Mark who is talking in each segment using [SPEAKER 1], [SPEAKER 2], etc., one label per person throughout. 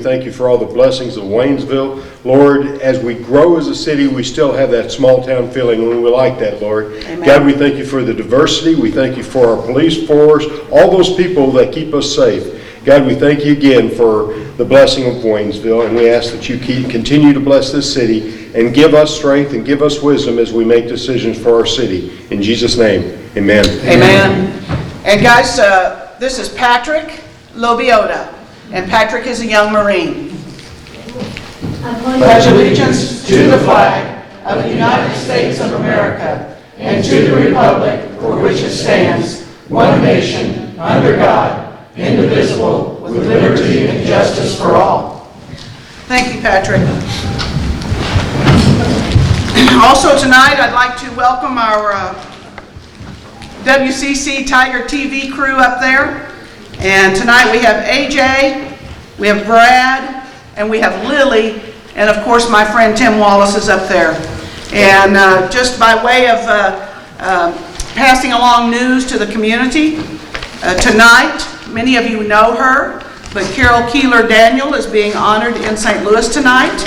[SPEAKER 1] thank you for all the blessings of Waynesville. Lord, as we grow as a city, we still have that small town feeling, and we like that, Lord.
[SPEAKER 2] Amen.
[SPEAKER 1] God, we thank you for the diversity. We thank you for our police force, all those people that keep us safe. God, we thank you again for the blessing of Waynesville, and we ask that you continue to bless this city and give us strength and give us wisdom as we make decisions for our city. In Jesus' name, amen.
[SPEAKER 2] Amen. And guys, this is Patrick Lobiota, and Patrick is a young Marine. I pledge allegiance to the flag of the United States of America and to the republic for which it stands, one nation, under God, indivisible, with liberty and justice for all. Thank you, Patrick. Also tonight, I'd like to welcome our WCC TigerTV crew up there. And tonight we have AJ, we have Brad, and we have Lily, and of course my friend Tim Wallace is up there. And just by way of passing along news to the community, tonight, many of you know her, but Carol Keeler Daniel is being honored in St. Louis tonight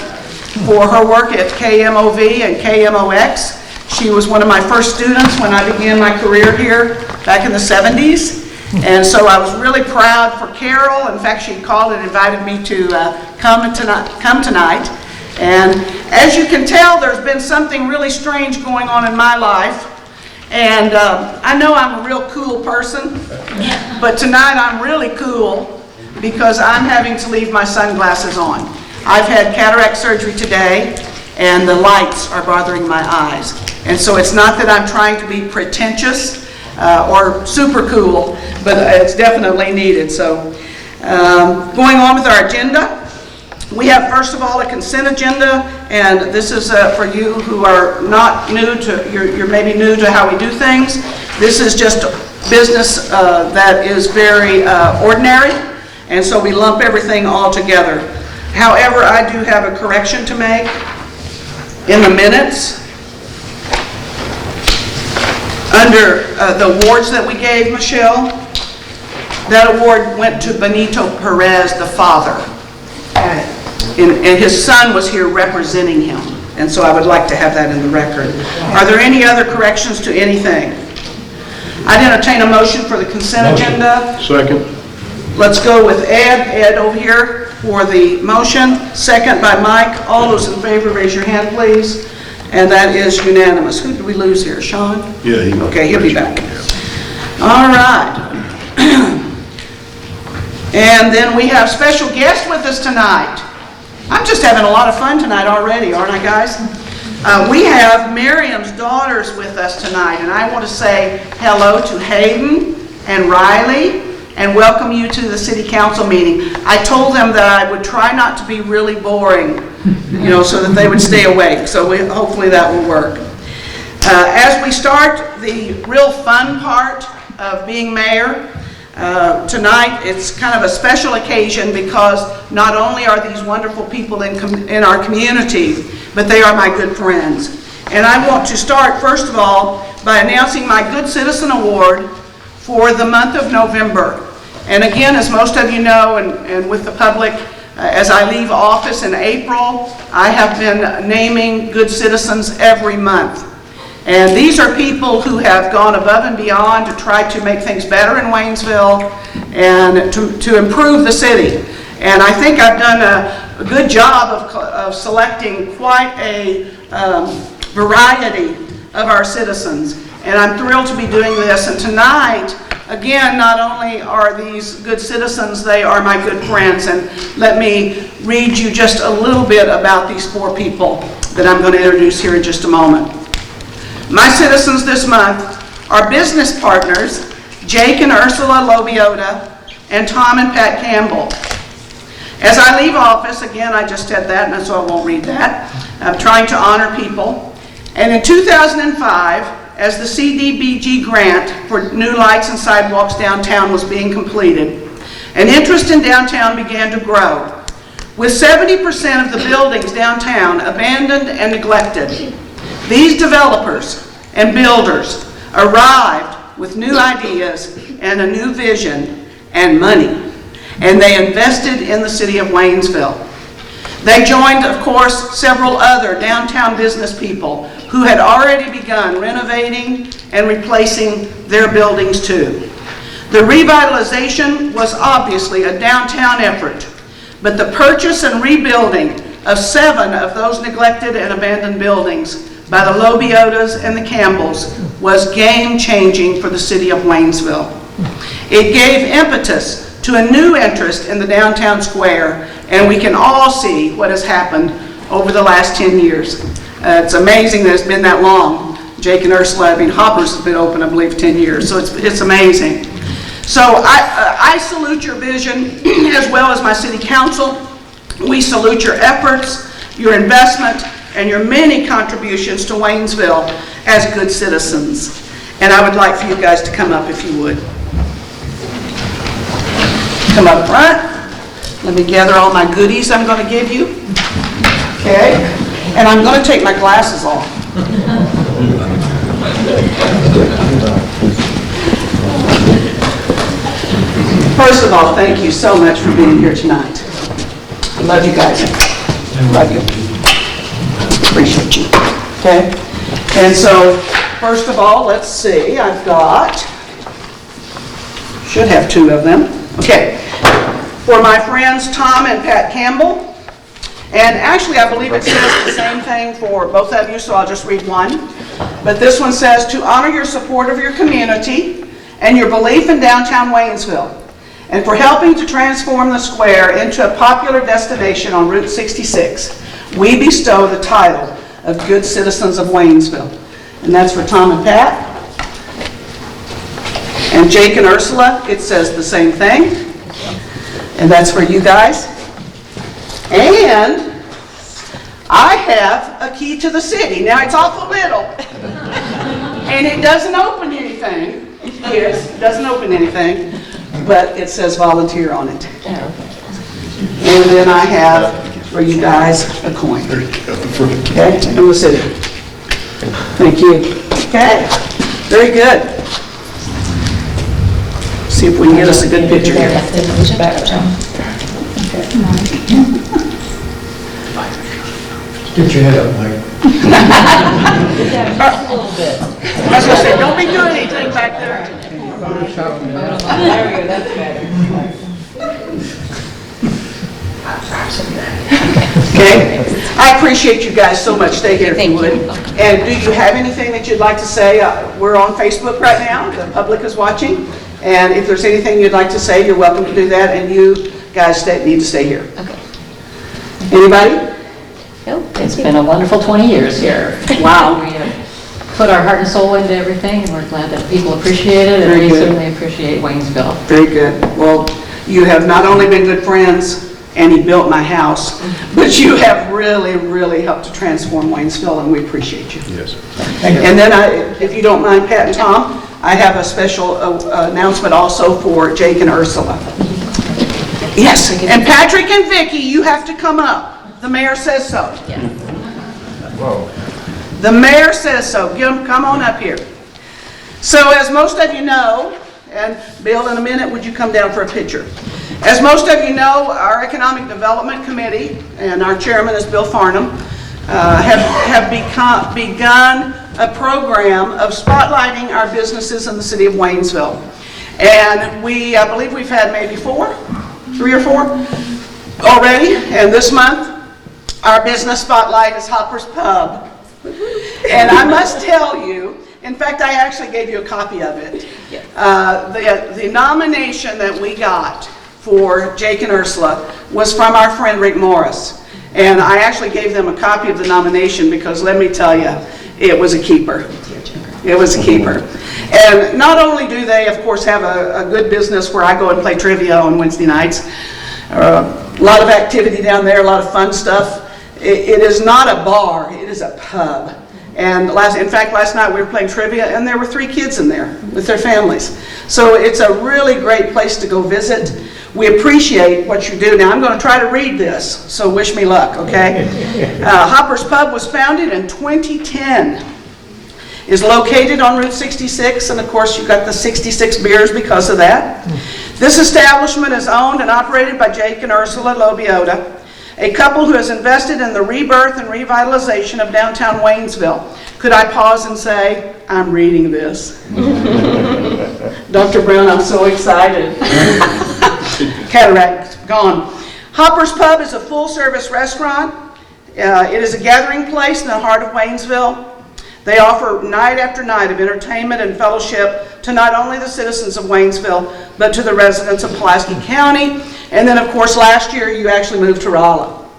[SPEAKER 2] for her work at KMOV and KMOX. She was one of my first students when I began my career here back in the 70s. And so I was really proud for Carol. In fact, she called and invited me to come tonight. And as you can tell, there's been something really strange going on in my life. And I know I'm a real cool person, but tonight I'm really cool because I'm having to leave my sunglasses on. I've had cataract surgery today, and the lights are bothering my eyes. And so it's not that I'm trying to be pretentious or super cool, but it's definitely needed. So going on with our agenda, we have first of all a consent agenda, and this is for you who are not new to, you're maybe new to how we do things. This is just business that is very ordinary, and so we lump everything all together. However, I do have a correction to make in the minutes. Under the awards that we gave Michelle, that award went to Benito Perez, the father. And his son was here representing him. And so I would like to have that in the record. Are there any other corrections to anything? I'd entertain a motion for the consent agenda.
[SPEAKER 1] Second.
[SPEAKER 2] Let's go with Ed. Ed over here for the motion. Second by Mike. All those in favor, raise your hand, please. And that is unanimous. Who did we lose here? Sean?
[SPEAKER 1] Yeah.
[SPEAKER 2] Okay, he'll be back. All right. And then we have special guests with us tonight. I'm just having a lot of fun tonight already, aren't I, guys? We have Miriam's daughters with us tonight, and I want to say hello to Hayden and Riley and welcome you to the City Council meeting. I told them that I would try not to be really boring, you know, so that they would stay awake. So hopefully that will work. As we start the real fun part of being mayor, tonight it's kind of a special occasion because not only are these wonderful people in our community, but they are my good friends. And I want to start, first of all, by announcing my Good Citizen Award for the month of November. And again, as most of you know, and with the public, as I leave office in April, I have been naming good citizens every month. And these are people who have gone above and beyond to try to make things better in Waynesville and to improve the city. And I think I've done a good job of selecting quite a variety of our citizens. And I'm thrilled to be doing this. And tonight, again, not only are these good citizens, they are my good friends. And let me read you just a little bit about these four people that I'm going to introduce here in just a moment. My citizens this month are business partners, Jake and Ursula Lobiota, and Tom and Pat Campbell. As I leave office, again, I just said that, and so I won't read that. I'm trying to honor people. And in 2005, as the CDBG grant for new lights and sidewalks downtown was being completed, an interest in downtown began to grow, with 70% of the buildings downtown abandoned and neglected. These developers and builders arrived with new ideas and a new vision and money. and they invested in the city of Waynesville. They joined, of course, several other downtown business people who had already begun renovating and replacing their buildings too. The revitalization was obviously a downtown effort, but the purchase and rebuilding of 7 of those neglected and abandoned buildings by the Lobiotas and the Campbells was game-changing for the city of Waynesville. It gave impetus to a new interest in the downtown square, and we can all see what has happened over the last 10 years. It's amazing that it's been that long. Jake and Ursula, Hoppers has been open, I believe, 10 years, so it's amazing. So I salute your vision as well as my city council. We salute your efforts, your investment, and your many contributions to Waynesville as good citizens. And I would like for you guys to come up if you would. Come up front. Let me gather all my goodies I'm going to give you. Okay. And I'm going to take my glasses off. First of all, thank you so much for being here tonight. I love you guys. Love you. Appreciate you. Okay? And so, first of all, let's see. I've got, should have 2 of them. Okay. For my friends Tom and Pat Campbell. And actually, I believe it says the same thing for both of you, so I'll just read one. But this one says, to honor your support of your community and your belief in downtown Waynesville, and for helping to transform the square into a popular destination on Route 66, we bestow the title of Good Citizens of Waynesville. And that's for Tom and Pat. And Jake and Ursula, it says the same thing. And that's for you guys. And I have a key to the city. Now, it's awful little. And it doesn't open anything. Yes, it doesn't open anything. But it says volunteer on it. And then I have for you guys a coin. Okay, from the city. Thank you. Okay, very good. See if we can get us a good picture here.
[SPEAKER 3] Get your head up, Mike.
[SPEAKER 2] Just a little bit. I was going to say, don't be doing anything back there.
[SPEAKER 4] There we go, that's better.
[SPEAKER 2] Okay? I appreciate you guys so much. Stay here if you would. And do you have anything that you'd like to say? We're on Facebook right now. The public is watching. And if there's anything you'd like to say, you're welcome to do that. And you guys need to stay here.
[SPEAKER 4] Okay.
[SPEAKER 2] Anybody?
[SPEAKER 4] Nope. It's been a wonderful 20 years here.
[SPEAKER 2] Wow.
[SPEAKER 4] We have put our heart and soul into everything, and we're glad that people appreciate it, and
[SPEAKER 2] Very
[SPEAKER 4] we
[SPEAKER 2] good.
[SPEAKER 4] certainly appreciate Waynesville.
[SPEAKER 2] Very good. Well, you have not only been good friends, and he built my house, but you have really, really helped to transform Waynesville, and we appreciate you.
[SPEAKER 1] Yes.
[SPEAKER 2] And then, if you don't mind, Pat and Tom, I have a special announcement also for Jake and Ursula. Yes, and Patrick and Vicki, you have to come up. The mayor says so.
[SPEAKER 4] Yeah.
[SPEAKER 1] Whoa.
[SPEAKER 2] The mayor says so. Come on up here. So as most of you know, and Bill, in a minute, would you come down for a picture? As most of you know, our Economic Development Committee, and our chairman is Bill Farnham, have begun a program of spotlighting our businesses in the city of Waynesville. And I believe we've had maybe 3 or 4 already. And this month, our business spotlight is Hopper's Pub. And I must tell you, in fact, I actually gave you a copy of it. The nomination that we got for Jake and Ursula was from our friend Rick Morris. And I actually gave them a copy of the nomination because, let me tell you, it was a keeper. It was a keeper. And not only do they, of course, have a good business where I go and play trivia on Wednesday nights, a lot of activity down there, a lot of fun stuff. It is not a bar, it is a pub. And in fact, last night we were playing trivia and there were 3 kids in there with their families. So it's a really great place to go visit. We appreciate what you do. Now I'm going to try to read this, so wish me luck, okay? Hopper's Pub was founded in 2010. Is located on Route 66, and of course you've got the 66 beers because of that. This establishment is owned and operated by Jake and Ursula Lobiota, a couple who has invested in the rebirth and revitalization of downtown Waynesville. Could I pause and say, I'm reading this. Dr. Brown, I'm so excited. Cataract gone. Hopper's Pub is a full-service restaurant. It is a gathering place in the heart of Waynesville. They offer night after night of entertainment and fellowship to not only the citizens of Waynesville, but to the residents of Pulaski County. And then, of course, last year you actually moved to Rolla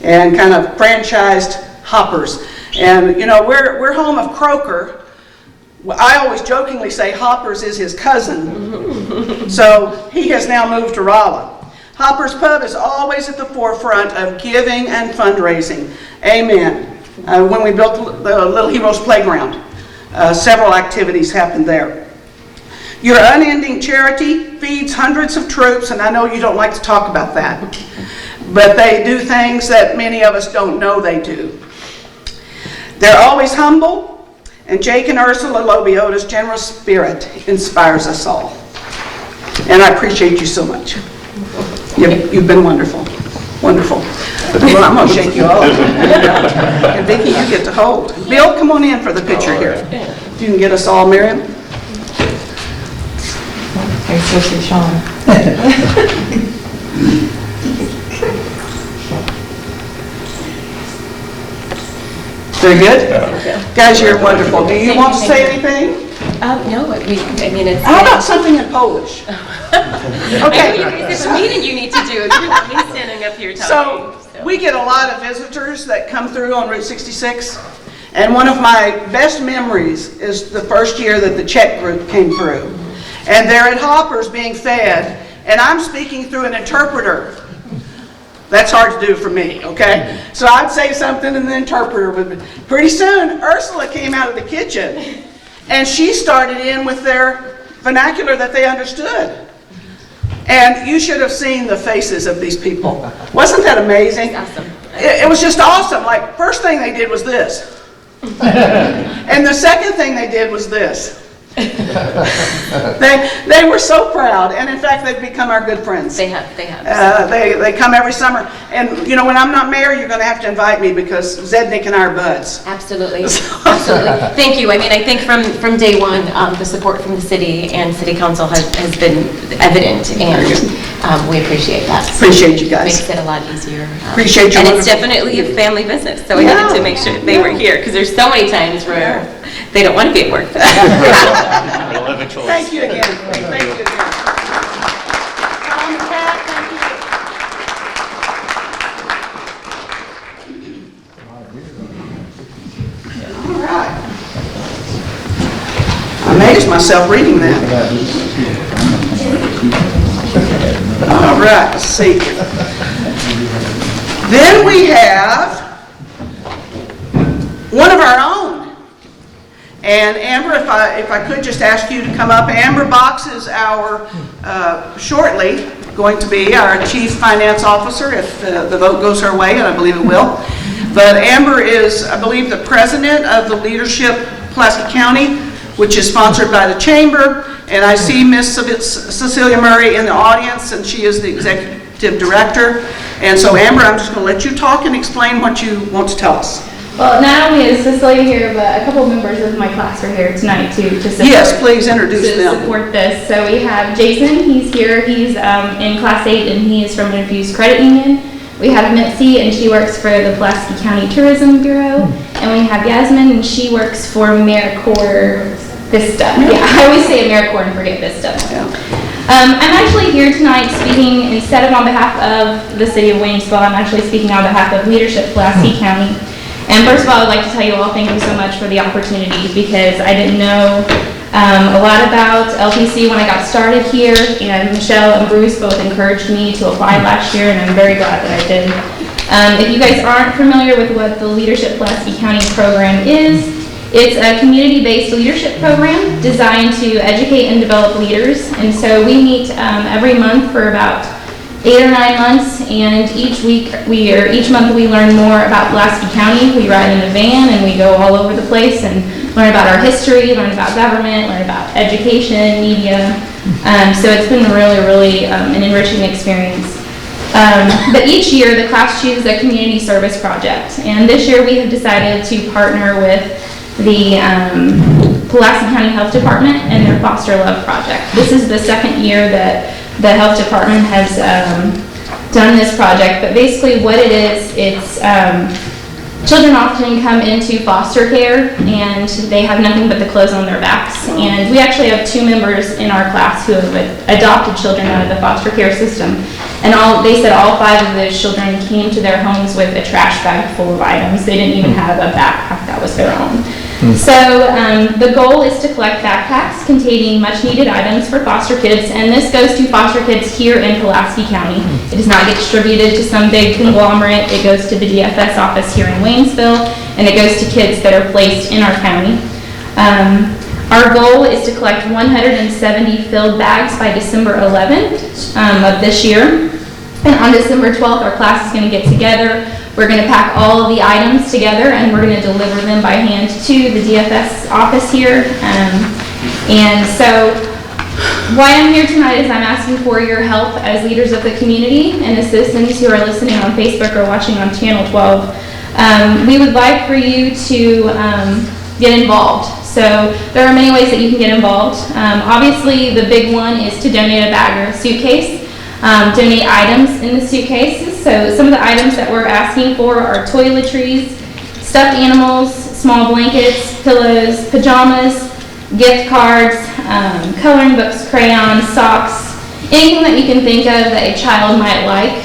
[SPEAKER 2] and kind of franchised Hoppers. And, you know, we're home of Croker. I always jokingly say Hoppers is his cousin. So he has now moved to Rolla. Hopper's Pub is always at the forefront of giving and fundraising. Amen. When we built the Little Heroes Playground, several activities happened there. Your unending charity feeds hundreds of troops, and I know you don't like to talk about that, but they do things that many of us don't know they do. They're always humble, and Jake and Ursula Lobiota's generous spirit inspires us all. And I appreciate you so much. You've been wonderful. Wonderful. Well, I'm going to shake you off. And Vicki, you get to hold. Bill, come on in for the picture here. If you can get us all, Miriam.
[SPEAKER 4] Here's Sister Sean.
[SPEAKER 2] Very good? Guys, you're wonderful. Do you want to say anything?
[SPEAKER 5] No, I mean, it's...
[SPEAKER 2] How about something in Polish?
[SPEAKER 5] Okay. It's a meeting you need to do. You're not me standing up here talking.
[SPEAKER 2] So we get a lot of visitors that come through on Route 66. And one of my best memories is the first year that the Czech group came through. And they're at Hoppers being fed, and I'm speaking through an interpreter. That's hard to do for me, okay? So I'd say something and the interpreter would... Pretty soon, Ursula came out of the kitchen, and she started in with their vernacular that they understood. And you should have seen the faces of these people. Wasn't that amazing?
[SPEAKER 5] Awesome.
[SPEAKER 2] It was just awesome. Like, first thing they did was this. And the second thing they did was this. They were so proud, and in fact, they've become our good friends.
[SPEAKER 5] They have.
[SPEAKER 2] They come every summer, and you know, when I'm not mayor, you're going to have to invite me because Zednik and I are buds.
[SPEAKER 5] Absolutely. Absolutely. Thank you. I mean, I think from day one, the support from the city and city council has been evident, and we appreciate that.
[SPEAKER 2] Appreciate you guys.
[SPEAKER 5] Makes it a lot easier.
[SPEAKER 2] Appreciate you.
[SPEAKER 5] And it's definitely a family business, so we needed to make sure they were here, because there's so many times where they don't want to be at work.
[SPEAKER 2] Thank you again. Thank you again. Tom and Pat, thank you. All right. I amazed myself reading that. All right, let's see. Then we have one of our own. And Amber, if I could just ask you to come up. Amber Box is our, shortly, going to be our Chief Finance Officer if the vote goes her way, and I believe it will. But Amber is, I believe, the president of the Leadership Pulaski County, which is sponsored by the Chamber. And I see Miss Cecilia Murray in the audience, and she is the executive director. And so, Amber, I'm just going to let you talk and explain what you want to tell us.
[SPEAKER 6] Well, not only is Cecilia here, but a couple of members of my class are here tonight too to support.
[SPEAKER 2] Yes, please introduce them.
[SPEAKER 6] Support this. So we have Jason. He's here. He's in class 8, and he is from an Infused Credit Union. We have Mitzi, and she works for the Pulaski County Tourism Bureau. And we have Yasmin, and she works for AmeriCorps Vista. Yeah, I always say AmeriCorps and forget Vista.
[SPEAKER 2] Yeah.
[SPEAKER 6] I'm actually here tonight speaking instead of on behalf of the city of Waynesville. I'm actually speaking on behalf of Leadership Pulaski County. And first of all, I'd like to tell you all thank you so much for the opportunity, because I didn't know a lot about LPC when I got started here, and Michelle and Bruce both encouraged me to apply last year, and I'm very glad that I did. If you guys aren't familiar with what the Leadership Pulaski County program is, it's a community-based leadership program designed to educate and develop leaders. And so we meet every month for about 8 or 9 months, and each month we learn more about Pulaski County. We ride in a van and we go all over the place and learn about our history, learn about government, learn about education, media, So it's been really an enriching experience. But each year, the class chooses a community service project. And this year, we have decided to partner with the Pulaski County Health Department and their Foster Love Project. This is the second year that the Health Department has done this project. But basically what it is, it's children often come into foster care and they have nothing but the clothes on their backs. And we actually have 2 members in our class who have adopted children out of the foster care system. And they said all 5 of those children came to their homes with a trash bag full of items. They didn't even have a backpack that was their own. So the goal is to collect backpacks containing much needed items for foster kids, and this goes to foster kids here in Pulaski County. It does not get distributed to some big conglomerate. It goes to the DFS office here in Waynesville, and it goes to kids that are placed in our county. Our goal is to collect 170 filled bags by December 11th of this year. And on December 12th, our class is going to get together. We're going to pack all of the items together and we're going to deliver them by hand to the DFS office here. And so why I'm here tonight is I'm asking for your help as leaders of the community and the citizens who are listening on Facebook or watching on Channel 12. We would like for you to get involved. So there are many ways that you can get involved. Obviously, the big one is to donate a bag or a suitcase. Donate items in the suitcases. So some of the items that we're asking for are toiletries, stuffed animals, small blankets, pillows, pajamas, gift cards, coloring books, crayons, socks, anything that you can think of that a child might like.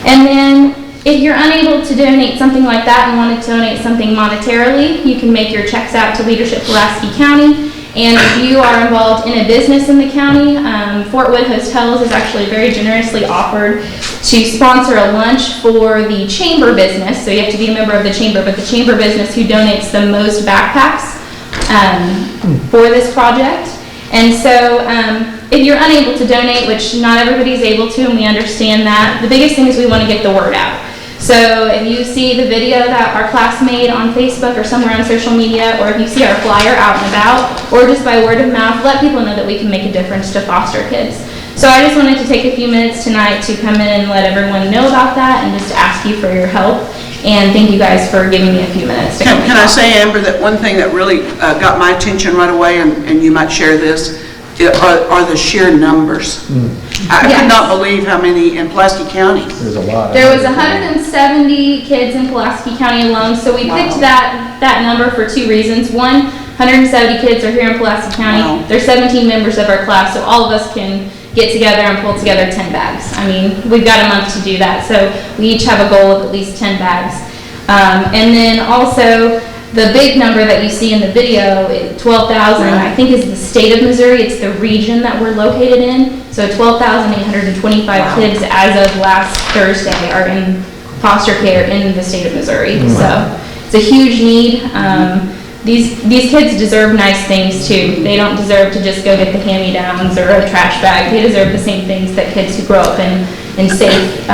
[SPEAKER 6] And then if you're unable to donate something like that and want to donate something monetarily, you can make your checks out to Leadership Pulaski County. And if you are involved in a business in the county, Fort Wood Hotels has actually very generously offered to sponsor a lunch for the chamber business. So you have to be a member of the chamber, but the chamber business who donates the most backpacks for this project. And so if you're unable to donate, which not everybody's able to, and we understand that, the biggest thing is we want to get the word out. So if you see the video that our class made on Facebook or somewhere on social media, or if you see our flyer out and about, or just by word of mouth, let people know that we can make a difference to foster kids. So I just wanted to take a few minutes tonight to come in and let everyone know about that and just ask you for your help. And thank you guys for giving me a few minutes to come.
[SPEAKER 2] Can I say, Amber, that one thing that really got my attention right away, and you might share this, are the sheer numbers. I could not believe how many in Pulaski County.
[SPEAKER 3] There's a lot.
[SPEAKER 6] There was 170 kids in Pulaski County alone, so we picked that number for 2 reasons. One, 170 kids are here in Pulaski County.
[SPEAKER 2] Wow.
[SPEAKER 6] There's 17 members of our class, so all of us can get together and pull together 10 bags. I mean, we've got a month to do that, so we each have a goal of at least 10 bags. And then also, the big number that you see in the video, 12,000, I think is the state of Missouri. It's the region that we're located in. So 12,825 kids as of last Thursday are in foster care in the state of Missouri. So it's a huge need. These kids deserve nice things too. They don't deserve to just go get the hand-me-downs or a trash bag. They deserve the same things that kids who grow up in safe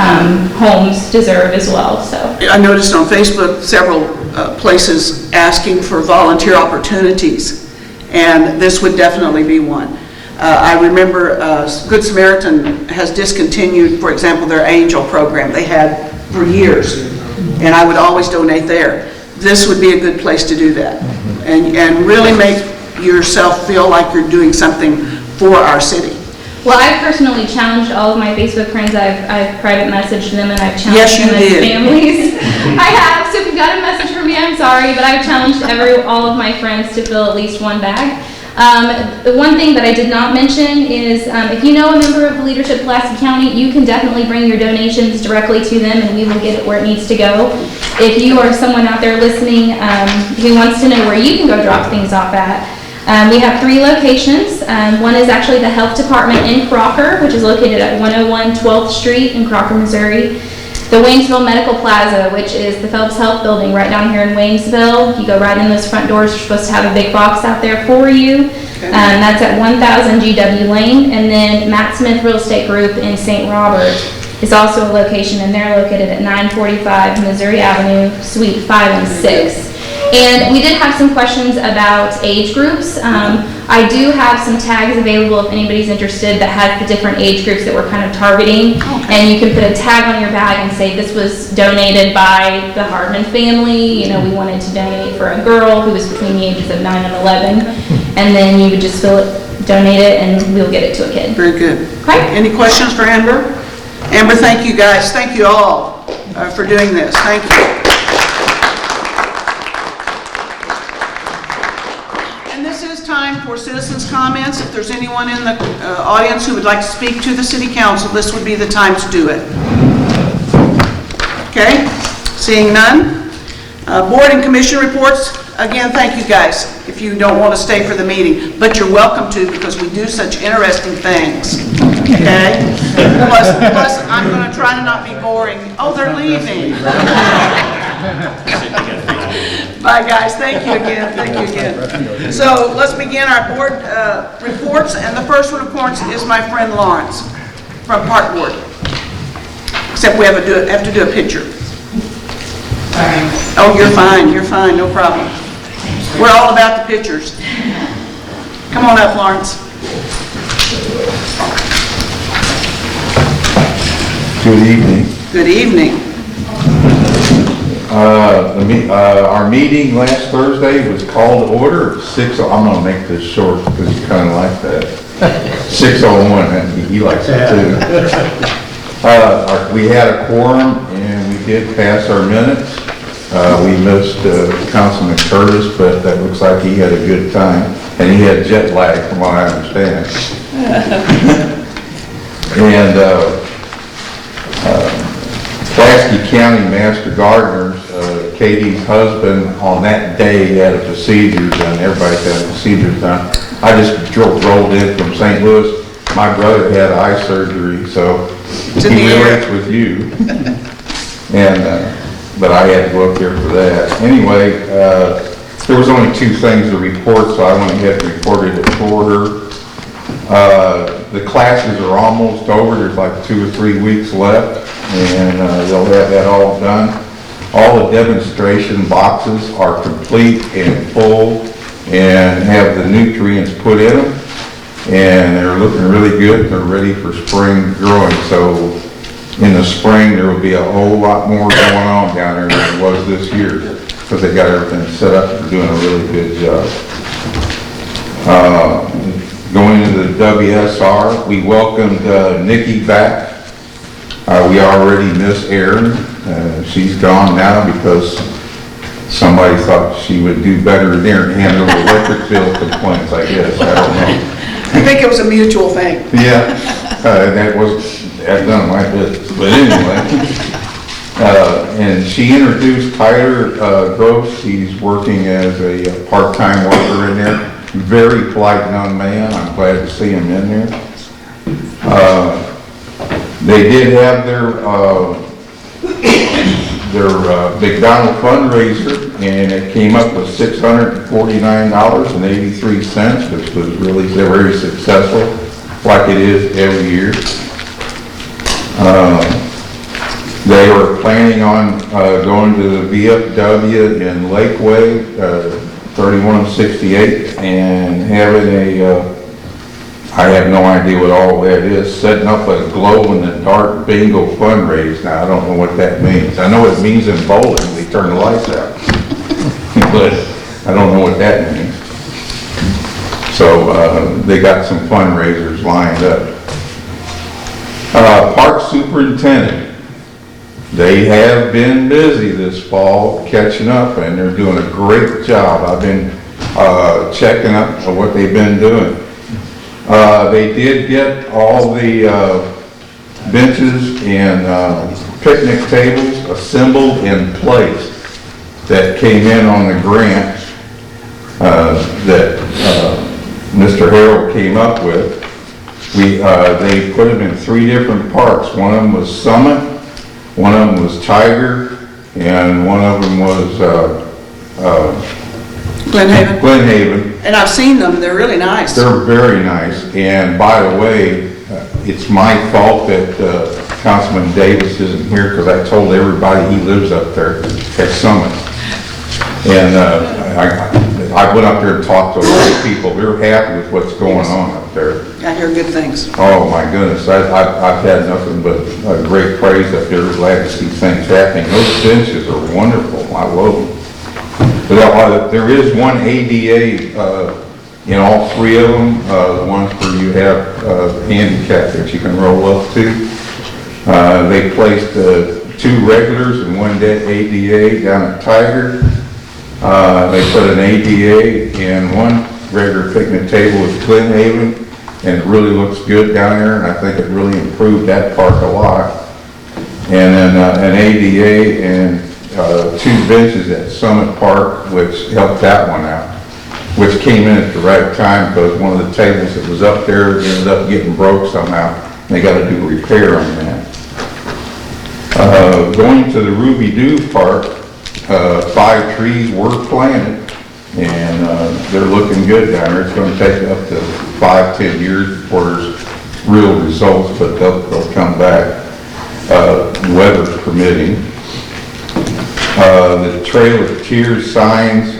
[SPEAKER 6] homes deserve as well. So
[SPEAKER 2] I noticed on Facebook several places asking for volunteer opportunities, and this would definitely be one. I remember Good Samaritan has discontinued, for example, their Angel program they had for years, and I would always donate there. This would be a good place to do that, and really make yourself feel like you're doing something for our city.
[SPEAKER 6] Well, I've personally challenged all of my Facebook friends. I've private messaged them and I've challenged them as families. I have, so if you got a message from me, I'm sorry, but I've challenged all of my friends to fill at least 1 bag. The one thing that I did not mention is if you know a member of the Leadership Pulaski County, you can definitely bring your donations directly to them and we will get it where it needs to go. If you are someone out there listening who wants to know where you can go drop things off at, we have 3 locations. One is actually the Health Department in Crocker, which is located at 101 12th Street in Crocker, Missouri. The Waynesville Medical Plaza, which is the Phelps Health Building right down here in Waynesville. You go right in those front doors. You're supposed to have a big box out there for you. That's at 1000 GW Lane. And then Matt Smith Real Estate Group in St. Robert is also a location, and they're located at 945 Missouri Avenue, Suite 5 and 6. And we did have some questions about age groups. I do have some tags available if anybody's interested that has the different age groups that we're kind of targeting. And you can put a tag on your bag and say this was donated by the Hardman family. You know, we wanted to donate for a girl who was between the ages of 9 and 11. And then you would just fill it, donate it, and we'll get it to a kid.
[SPEAKER 2] Very good.
[SPEAKER 6] Okay.
[SPEAKER 2] Any questions for Amber? Amber, thank you guys. Thank you all for doing this. Thank you. And this is time for citizens' comments. If there's anyone in the audience who would like to speak to the city council, this would be the time to do it. Okay? Seeing none. Board and commission reports. Again, thank you guys if you don't want to stay for the meeting, but you're welcome to because we do such interesting things. Okay? Plus I'm going to try to not be boring. Oh, they're leaving. Bye, guys. Thank you again. Thank you again. So let's begin our board reports, and the first one, of course, is my friend Lawrence from Park Board. Except we have to do a picture. Oh, you're fine. You're fine. No problem. We're all about the pictures. Come on up, Lawrence.
[SPEAKER 7] Good evening.
[SPEAKER 2] Good evening.
[SPEAKER 7] Our meeting last Thursday was called to order at 6. I'm going to make this short because you kind of like that. 6:01. He likes it too. We had a quorum and we did pass our minutes. We missed Councilman Curtis, but that looks like he had a good time. And he had jet lag from what I understand. And Pulaski County Master Gardeners, Katie's husband, on that day had a procedure done. Everybody's had a procedure done. I just rolled in from St. Louis. My brother had eye surgery, so he relates with you. And but I had to go up there for that. Anyway, there was only 2 things to report, so I went ahead and reported it for her. The classes are almost over. There's like 2 or 3 weeks left, and they'll have that all done. All the demonstration boxes are complete and full and have the nutrients put in them, and they're looking really good. They're ready for spring growing, so in the spring there will be a whole lot more going on down there than there was this year because they got everything set up. They're doing a really good job. Going into the WSR, we welcomed Nikki back. We already miss Erin. She's gone now because somebody thought she would do better than Erin and handle electric bill complaints, I guess. I don't know.
[SPEAKER 2] I think it was a mutual thing.
[SPEAKER 7] Yeah, that's none of my business. But anyway, and she introduced Tyler Gross. He's working as a part-time worker in there. Very polite young man. I'm glad to see him in there. They did have their McDonald's fundraiser, and it came up with $649.83, which was really very successful, like it is every year. They were planning on going to the VFW in Lakeway, 3168, and having I have no idea what all that is, setting up a glow-in-the-dark bingo fundraise. Now, I don't know what that means. I know it means in bowling, they turn the lights out. But I don't know what that means. So they got some fundraisers lined up. Park superintendent, they have been busy this fall catching up, and they're doing a great job. I've been checking up on what they've been doing. They did get all the benches and picnic tables assembled in place that came in on the grant that Mr. Harrell came up with. They put them in 3 different parks. One of them was Summit, one of them was Tiger, and one of them was
[SPEAKER 2] Glen Haven.
[SPEAKER 7] Glen Haven.
[SPEAKER 2] And I've seen them. They're really nice.
[SPEAKER 7] They're very nice. And by the way, it's my fault that Councilman Davis isn't here because I told everybody he lives up there at Summit. And I went up there and talked to a lot of people. They're happy with what's going on up there.
[SPEAKER 2] I hear good things.
[SPEAKER 7] Oh, my goodness, I've had nothing but great praise up there. Glad to see things happening. Those benches are wonderful. I love them. But there is one ADA in all three of them, the ones where you have handicap that you can roll up to. They placed 2 regulars and 1 ADA down at Tiger. They put an ADA in one regular picnic table with Clinton Haven, and it really looks good down there, and I think it really improved that park a lot. And then an ADA and 2 benches at Summit Park, which helped that one out, which came in at the right time because one of the tables that was up there ended up getting broke somehow. And they got to do a repair on that. Going to the Ruby Doo Park, 5 trees were planted, and they're looking good down there. It's going to take up to 5-10 years before there's real results, but they'll come back, weather permitting. The Trail of Tears signs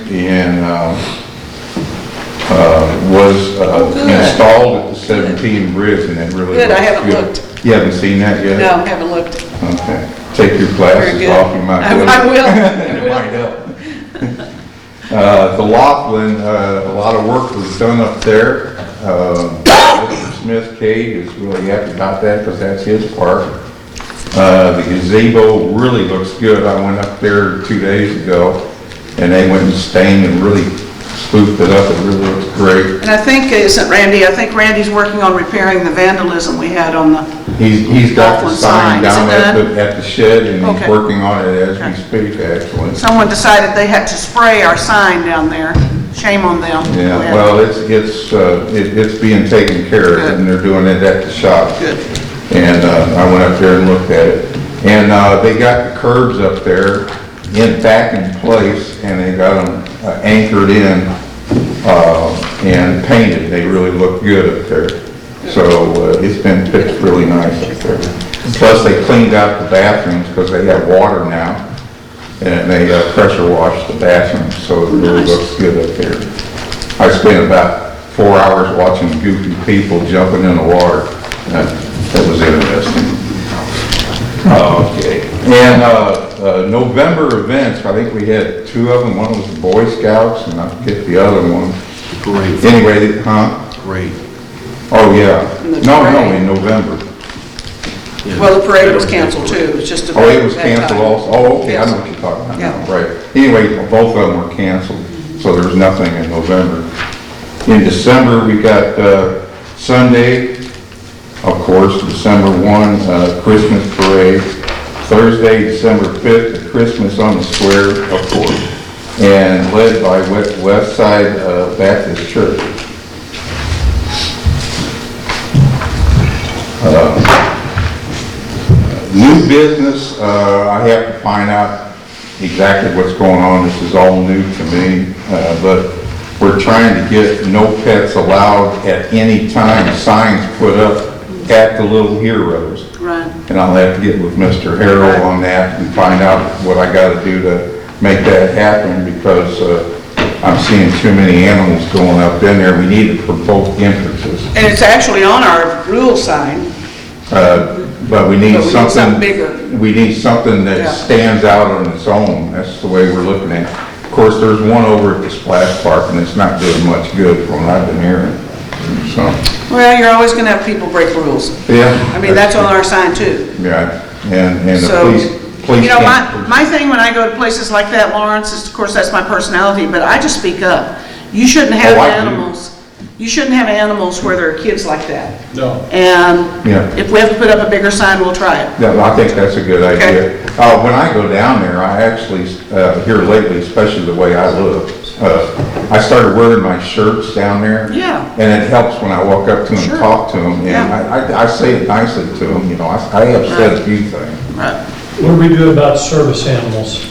[SPEAKER 7] was installed at the 17 bridge, and it really
[SPEAKER 2] Good, I
[SPEAKER 7] looks
[SPEAKER 2] haven't
[SPEAKER 7] good.
[SPEAKER 2] looked.
[SPEAKER 7] You haven't seen that yet?
[SPEAKER 2] No, haven't looked.
[SPEAKER 7] Okay. Take your
[SPEAKER 2] Very
[SPEAKER 7] glasses
[SPEAKER 2] good.
[SPEAKER 7] off, you might do it.
[SPEAKER 2] I will.
[SPEAKER 7] It might help. The Laughlin, a lot of work was done up there. Mr. Smith Cade is really happy about that because that's his park. The gazebo really looks good. I went up there 2 days ago, and they went and stained and really spoofed it up. It really looks great.
[SPEAKER 2] And I think, isn't Randy, I think Randy's working on repairing the vandalism we had on the,
[SPEAKER 7] He's got the
[SPEAKER 2] Laughlin
[SPEAKER 7] sign
[SPEAKER 2] sign. Is
[SPEAKER 7] down
[SPEAKER 2] it
[SPEAKER 7] at the shed, and he's
[SPEAKER 2] Okay.
[SPEAKER 7] working on it as
[SPEAKER 2] Okay.
[SPEAKER 7] we speak, actually.
[SPEAKER 2] someone decided they had to spray our sign down there. Shame on them.
[SPEAKER 7] Yeah,
[SPEAKER 2] We had-
[SPEAKER 7] well, it's being taken care of,
[SPEAKER 2] Good.
[SPEAKER 7] and they're doing it at the shop.
[SPEAKER 2] Good.
[SPEAKER 7] And I went up there and looked at it. And they got the curbs up there back in place, and they got them anchored in and painted. They really look good up there. So it's been fixed really nice up there. Plus, they cleaned out the bathrooms because they have water now, and they pressure washed the bathrooms, so it really
[SPEAKER 2] Nice.
[SPEAKER 7] looks good up there. I spent about 4 hours watching goofy people jumping in the water. That was interesting. Okay. And November events, I think we had 2 of them. One was the Boy Scouts, and I forget the other one.
[SPEAKER 8] Great.
[SPEAKER 7] Anyway, huh?
[SPEAKER 8] Great.
[SPEAKER 7] Oh, yeah.
[SPEAKER 2] And the
[SPEAKER 7] No,
[SPEAKER 2] parade.
[SPEAKER 7] in November.
[SPEAKER 2] Well, the parade was canceled too. It's just a.
[SPEAKER 7] Oh, it was
[SPEAKER 2] bad
[SPEAKER 7] canceled
[SPEAKER 2] time.
[SPEAKER 7] also? Oh, okay, I
[SPEAKER 2] Yes.
[SPEAKER 7] know what you're talking about now,
[SPEAKER 2] Yeah.
[SPEAKER 7] right. Anyway, both of them were canceled, so there was nothing in November. In December, we got Sunday, of course, December 1, Christmas parade. Thursday, December 5th, the Christmas on the Square, of course, and led by West Side Baptist Church. New business, I have to find out exactly what's going on. This is all new to me, but we're trying to get no pets allowed at any time signs put up at the Little Heroes.
[SPEAKER 2] Right.
[SPEAKER 7] And I'll have to get with Mr. Harrell on that and find out what I gotta do to make that happen, because I'm seeing too many animals going up in there. We need it for both entrances.
[SPEAKER 2] And it's actually on our rule sign.
[SPEAKER 7] But we need
[SPEAKER 2] But we need
[SPEAKER 7] something.
[SPEAKER 2] something bigger.
[SPEAKER 7] We need something
[SPEAKER 2] Yeah.
[SPEAKER 7] that stands out on its own. That's the way we're looking at it. Of course, there's one over at the Splash Park, and it's not doing much good from what I've been hearing, so.
[SPEAKER 2] Well, you're always gonna have people break rules.
[SPEAKER 7] Yeah.
[SPEAKER 2] I mean, that's on our sign too.
[SPEAKER 7] Yeah, and the
[SPEAKER 2] So,
[SPEAKER 7] police
[SPEAKER 2] you know,
[SPEAKER 7] can't.
[SPEAKER 2] my thing when I go to places like that, Lawrence, is, of course, that's my personality, but I just speak up. You shouldn't have
[SPEAKER 7] Oh, I do.
[SPEAKER 2] animals. You shouldn't have animals where there are kids like that.
[SPEAKER 8] No.
[SPEAKER 2] And
[SPEAKER 7] Yeah.
[SPEAKER 2] if we have to put up a bigger sign, we'll try it.
[SPEAKER 7] Yeah, I think that's a good idea. When I go down there, I actually, here lately, especially the way I look, I started wearing my shirts down there.
[SPEAKER 2] Yeah.
[SPEAKER 7] And it helps when I walk up to them
[SPEAKER 2] Sure.
[SPEAKER 7] and talk to them.
[SPEAKER 2] Yeah.
[SPEAKER 7] And I say it nicely to them, you know, I have said a few things.
[SPEAKER 2] Right.
[SPEAKER 3] What do we do about service animals?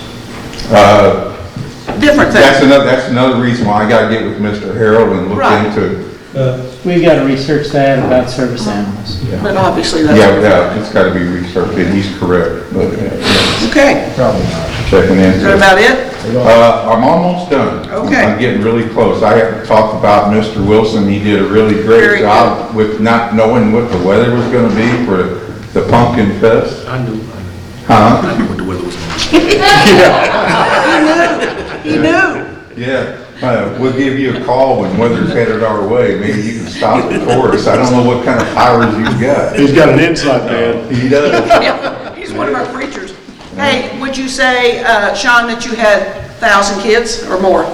[SPEAKER 2] Different
[SPEAKER 7] That's
[SPEAKER 2] thing.
[SPEAKER 7] another reason why I gotta get with Mr. Harold and look
[SPEAKER 2] Right.
[SPEAKER 7] into,
[SPEAKER 9] We gotta research that about service animals.
[SPEAKER 2] But obviously that's.
[SPEAKER 7] yeah, it's gotta be researched, and he's correct, but,
[SPEAKER 2] Okay,
[SPEAKER 7] Checking in.
[SPEAKER 2] is that about it?
[SPEAKER 7] I'm almost done.
[SPEAKER 2] Okay.
[SPEAKER 7] I'm getting really close. I have to talk about Mr. Wilson. He did a really
[SPEAKER 2] Very
[SPEAKER 7] great job with not knowing what the weather was gonna be for the Pumpkin Fest.
[SPEAKER 8] I knew
[SPEAKER 7] Huh?
[SPEAKER 8] what the weather was going to be.
[SPEAKER 2] He knew.
[SPEAKER 7] Yeah. We'll give you a call when weather's headed our way. Maybe you can stop it for us. I don't know what kind of powers you've got.
[SPEAKER 1] He's got an inside man.
[SPEAKER 7] He does.
[SPEAKER 2] He's one of our preachers. Hey, would you say, Sean, that you had 1,000 kids or more?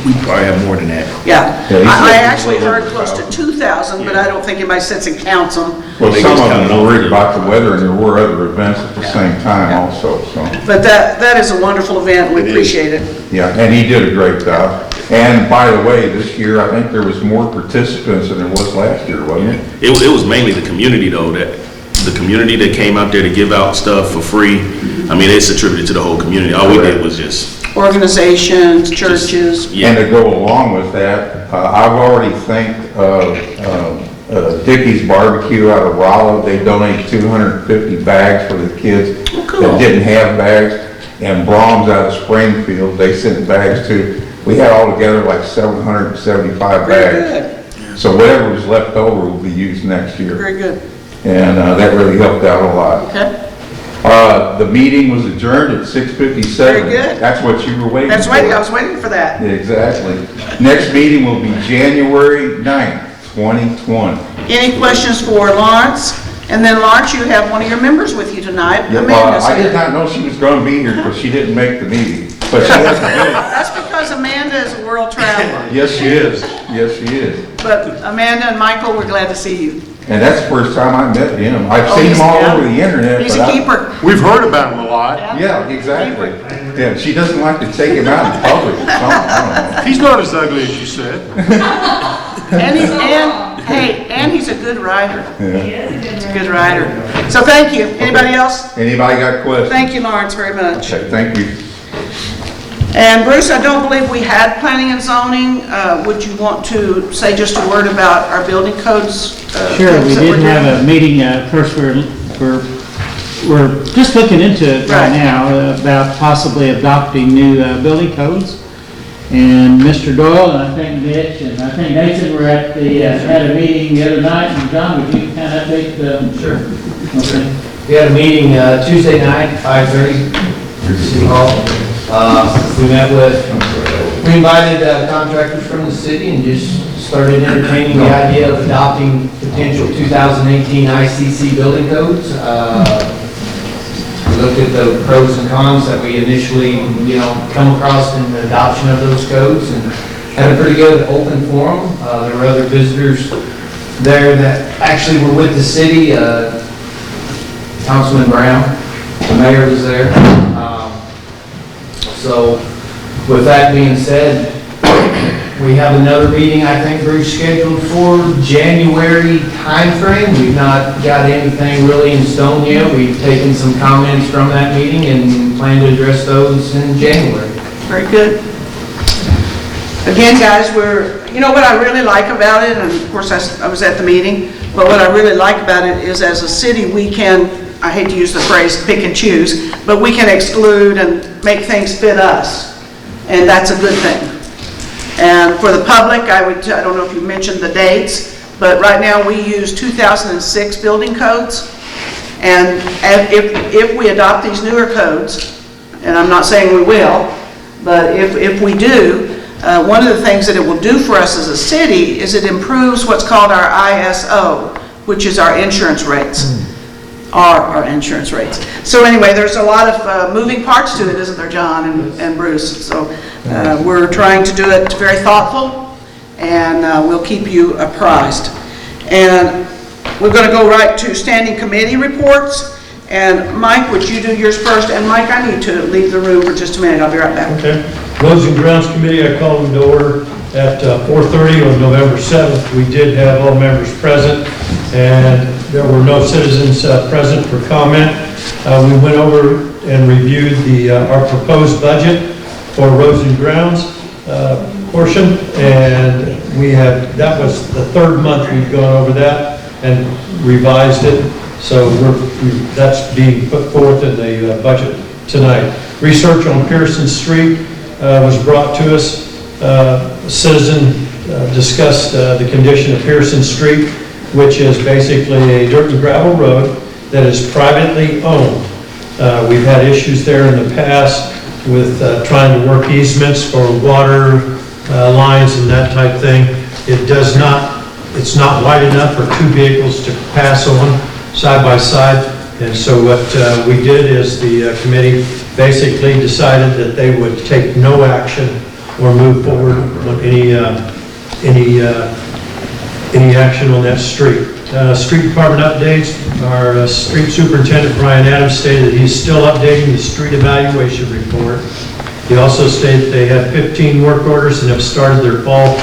[SPEAKER 8] We probably have more than that.
[SPEAKER 2] Yeah.
[SPEAKER 7] Yeah, he said
[SPEAKER 2] I
[SPEAKER 7] it was
[SPEAKER 2] actually
[SPEAKER 7] a little
[SPEAKER 2] heard
[SPEAKER 7] over
[SPEAKER 2] close to
[SPEAKER 7] 1,000.
[SPEAKER 2] 2,000, but I don't think anybody sits and counts them.
[SPEAKER 7] Well,
[SPEAKER 8] They
[SPEAKER 7] some
[SPEAKER 8] just
[SPEAKER 7] of
[SPEAKER 8] cut it
[SPEAKER 7] them
[SPEAKER 8] off.
[SPEAKER 7] were worried about the weather, and there were other events at the same time also, so.
[SPEAKER 2] But that is a wonderful event, and we
[SPEAKER 1] It is.
[SPEAKER 2] appreciate it.
[SPEAKER 7] Yeah, and he did a great job. And by the way, this year, I think there was more participants than there was last year, wasn't it?
[SPEAKER 8] It was mainly the community though, that the community that came out there to give out stuff for free. I mean, it's attributed to the whole community. All we did was just,
[SPEAKER 2] Organizations, churches.
[SPEAKER 7] And
[SPEAKER 8] yeah.
[SPEAKER 7] to go along with that, I've already thanked Dickey's Barbecue out of Rolla. They donated 250 bags for the kids
[SPEAKER 2] cool.
[SPEAKER 7] that didn't have bags. And Brahms out of Springfield, they sent bags too. We had altogether like 775
[SPEAKER 2] Very
[SPEAKER 7] bags.
[SPEAKER 2] good,
[SPEAKER 7] So whatever was left over will be used next year.
[SPEAKER 2] very good.
[SPEAKER 7] And that really helped out a lot.
[SPEAKER 2] Okay,
[SPEAKER 7] The meeting was adjourned at 6:57.
[SPEAKER 2] Very good.
[SPEAKER 7] That's what you were waiting for.
[SPEAKER 2] that's waiting, I was waiting for that.
[SPEAKER 7] Exactly. Next meeting will be January 9th, 2020.
[SPEAKER 2] Any questions for Lawrence? And then Lawrence, you have one of your members with you tonight, Amanda's
[SPEAKER 7] I did
[SPEAKER 2] here.
[SPEAKER 7] not know she was going to be here because she didn't make the meeting. But she has a meeting.
[SPEAKER 2] That's because Amanda is a world traveler.
[SPEAKER 7] Yes, she is. Yes, she is.
[SPEAKER 2] But Amanda and Michael, we're glad to see you.
[SPEAKER 7] And that's the first time I met him. I've
[SPEAKER 2] Oh,
[SPEAKER 7] seen
[SPEAKER 2] he's-
[SPEAKER 7] him all
[SPEAKER 2] yeah.
[SPEAKER 7] over the internet.
[SPEAKER 2] He's
[SPEAKER 7] but
[SPEAKER 2] a keeper.
[SPEAKER 1] We've heard about him a lot.
[SPEAKER 7] Yeah, exactly. Yeah, she doesn't like to take him out in public or something. I don't know.
[SPEAKER 1] He's not as ugly as you said.
[SPEAKER 2] And he's a good rider.
[SPEAKER 7] Yeah.
[SPEAKER 2] He's a good rider. So thank you. Anybody else?
[SPEAKER 7] Anybody got questions?
[SPEAKER 2] Thank you, Lawrence, very much.
[SPEAKER 7] Okay, thank you.
[SPEAKER 2] And Bruce, I don't believe we had planning and zoning. Would you want to say just a word about our building codes?
[SPEAKER 9] Sure,
[SPEAKER 2] things
[SPEAKER 9] we
[SPEAKER 2] that
[SPEAKER 9] did
[SPEAKER 2] we're
[SPEAKER 9] have
[SPEAKER 2] doing?
[SPEAKER 9] a meeting, of course, we're just looking into it
[SPEAKER 2] Right.
[SPEAKER 9] right now about possibly adopting new building codes. And Mr. Doyle, and I think Mitch, and I think Nathan were at had a meeting the other night, and John, would you kind of update the?
[SPEAKER 10] Sure.
[SPEAKER 9] Okay.
[SPEAKER 10] We had a meeting Tuesday night, 5:30, at City Hall. We invited contractors from the city and just started entertaining the idea of adopting potential 2018 ICC building codes. We looked at the pros and cons that we initially, come across in the adoption of those codes and had a pretty good open forum. There were other visitors there that actually were with the city. Councilman Brown, the mayor was there. So with that being said, we have another meeting, I think, Bruce, scheduled for January timeframe. We've not got anything really in stone yet. We've taken some comments from that meeting and plan to address those in January.
[SPEAKER 2] Very good. Again, guys, you know what I really like about it, and of course I was at the meeting, but what I really like about it is as a city we can, I hate to use the phrase pick and choose, but we can exclude and make things fit us. And that's a good thing. And for the public, I don't know if you mentioned the dates, but right now we use 2006 building codes. And if we adopt these newer codes, and I'm not saying we will, but if we do, one of the things that it will do for us as a city is it improves what's called our ISO, which is our insurance rates. Our insurance rates. So anyway, there's a lot of moving parts to it, isn't there, John and Bruce? So we're trying to do it very thoughtful, and we'll keep you apprised. And we're going to go right to standing committee reports. And Mike, would you do yours first? And Mike, I need to leave the room for just a minute. I'll be right back.
[SPEAKER 3] Okay. Roads and Grounds Committee, I call them to order at 4:30 on November 7th. We did have all members present, and there were no citizens present for comment. We went over and reviewed our proposed budget for Roads and Grounds portion, and that was the third month we've gone over that and revised it. So that's being put forth in the budget tonight. Research on Pearson Street was brought to us. A citizen discussed the condition of Pearson Street, which is basically a dirt and gravel road that is privately owned. We've had issues there in the past with trying to work easements for water lines and that type thing. It's not wide enough for two vehicles to pass on side by side. And so what we did is the committee basically decided that they would take no action or move forward on any action on that street. Street department updates. Our street superintendent, Brian Adams, stated that he's still updating the street evaluation report. He also stated they have 15 work orders and have started their fall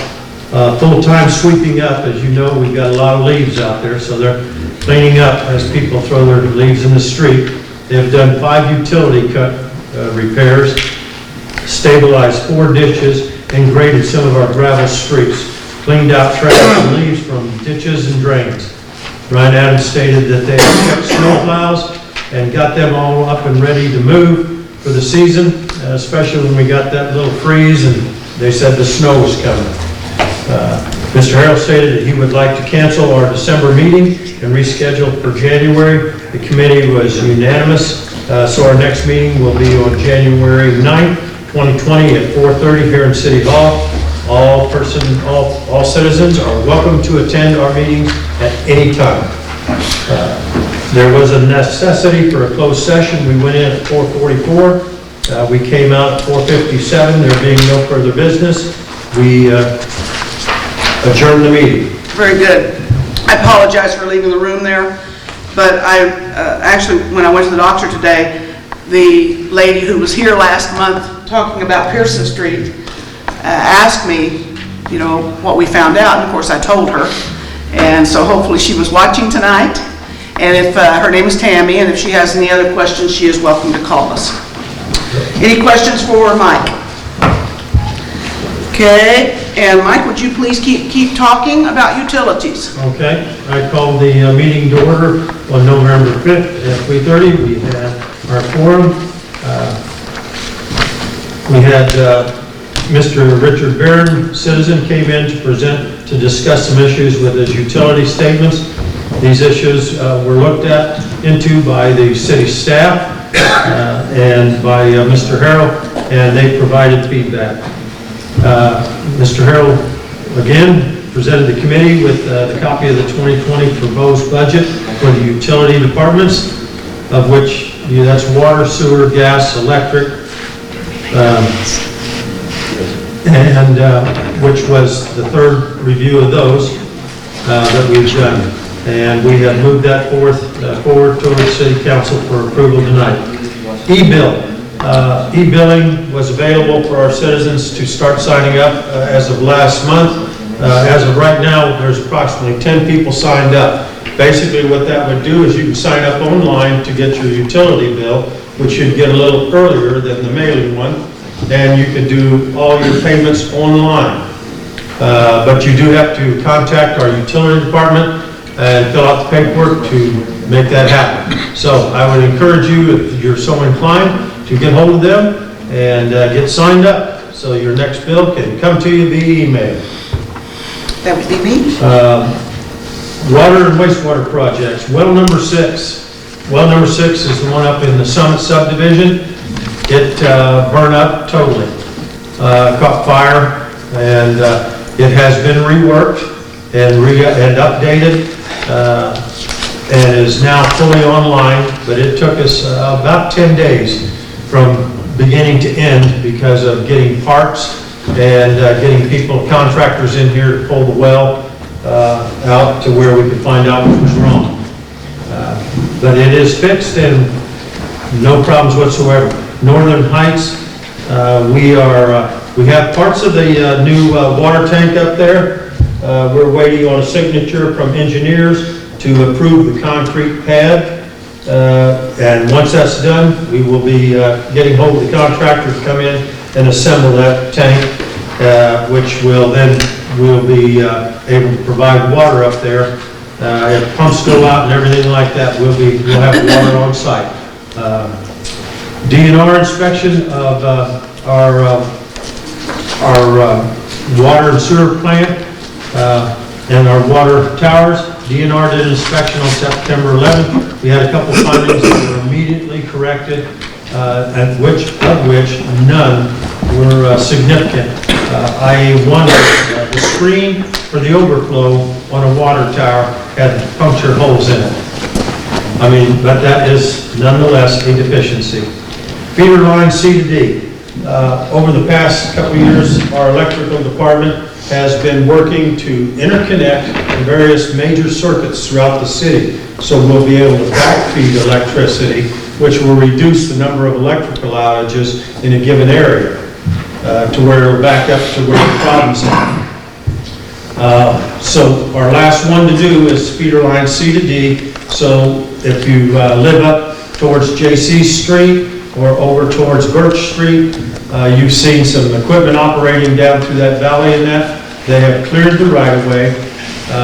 [SPEAKER 3] full-time sweeping up. As you know, we've got a lot of leaves out there, so they're cleaning up as people throw their leaves in the street. They've done 5 utility cut repairs, stabilized 4 ditches, and graded some of our gravel streets. Cleaned out trash and leaves from ditches and drains. Brian Adams stated that they have checked snow plows and got them all up and ready to move for the season, especially when we got that little freeze and they said the snow was coming. Mr. Harrell stated that he would like to cancel our December meeting and reschedule for January. The committee was unanimous, so our next meeting will be on January 9th, 2020 at 4:30 here in City Hall. All citizens are welcome to attend our meetings at any time. There was a necessity for a closed session. We went in at 4:44. We came out at 4:57. There being no further business, we adjourned the meeting.
[SPEAKER 2] Very good. I apologize for leaving the room there, but actually, when I went to the doctor today, the lady who was here last month talking about Pearson Street asked me, you know, what we found out, and of course I told her, and so hopefully she was watching tonight, and if her name is Tammy, and if she has any other questions, she is welcome to call us. Any questions for Mike? Okay, and Mike, would you please keep talking about utilities?
[SPEAKER 3] Okay, I called the meeting to order on November 5th at 3:30. We had our forum. We had Mr. Richard Barron, citizen, came in to discuss some issues with his utility statements. These issues were looked into by the city staff and by Mr. Harrell, and they provided feedback. Mr. Harrell, again, presented the committee with the copy of the 2020 proposed budget for the utility departments, of which that's water, sewer, gas, electric, and which was the third review of those that we've done. And we have moved that forward towards City Council for approval tonight. E-bill. E-billing was available for our citizens to start signing up as of last month. As of right now, there's approximately 10 people signed up. Basically what that would do is you can sign up online to get your utility bill, which you'd get a little earlier than the mailing one, and you can do all your payments online. But you do have to contact our utility department and fill out the paperwork to make that happen. So I would encourage you, if you're so inclined, to get hold of them and get signed up so your next bill can come to you via email.
[SPEAKER 2] That would be me.
[SPEAKER 3] Water and wastewater projects. Well number 6. Well number 6 is the one up in the Summit subdivision. It burned up totally. Caught fire, and it has been reworked and updated and is now fully online, but it took us about 10 days from beginning to end because of getting parts and getting contractors in here to pull the well out to where we could find out what was wrong. But it is fixed and no problems whatsoever. Northern Heights, we have parts of the new water tank up there. We're waiting on a signature from engineers to approve the concrete pad. And once that's done, we will be getting hold of the contractor to come in and assemble that tank, which we'll be able to provide water up there. If pumps go out and everything like that, we'll have water on site. DNR inspection of our water and sewer plant and our water towers. DNR did an inspection on September 11th. We had a couple findings that were immediately corrected, of which none were significant. IA1, the screen for the overflow on a water tower had punctured holes in it. I mean, but that is nonetheless a deficiency. Feeder line C to D. Over the past couple of years, our electrical department has been working to interconnect the various major circuits throughout the city. So we'll be able to backfeed electricity, which will reduce the number of electrical outages in a given area to where it'll back up to where the problems are. So our last one to do is feeder line C to D. So if you live up towards JC Street or over towards Birch Street, you've seen some equipment operating down through that valley in that. They have cleared the right-of-way.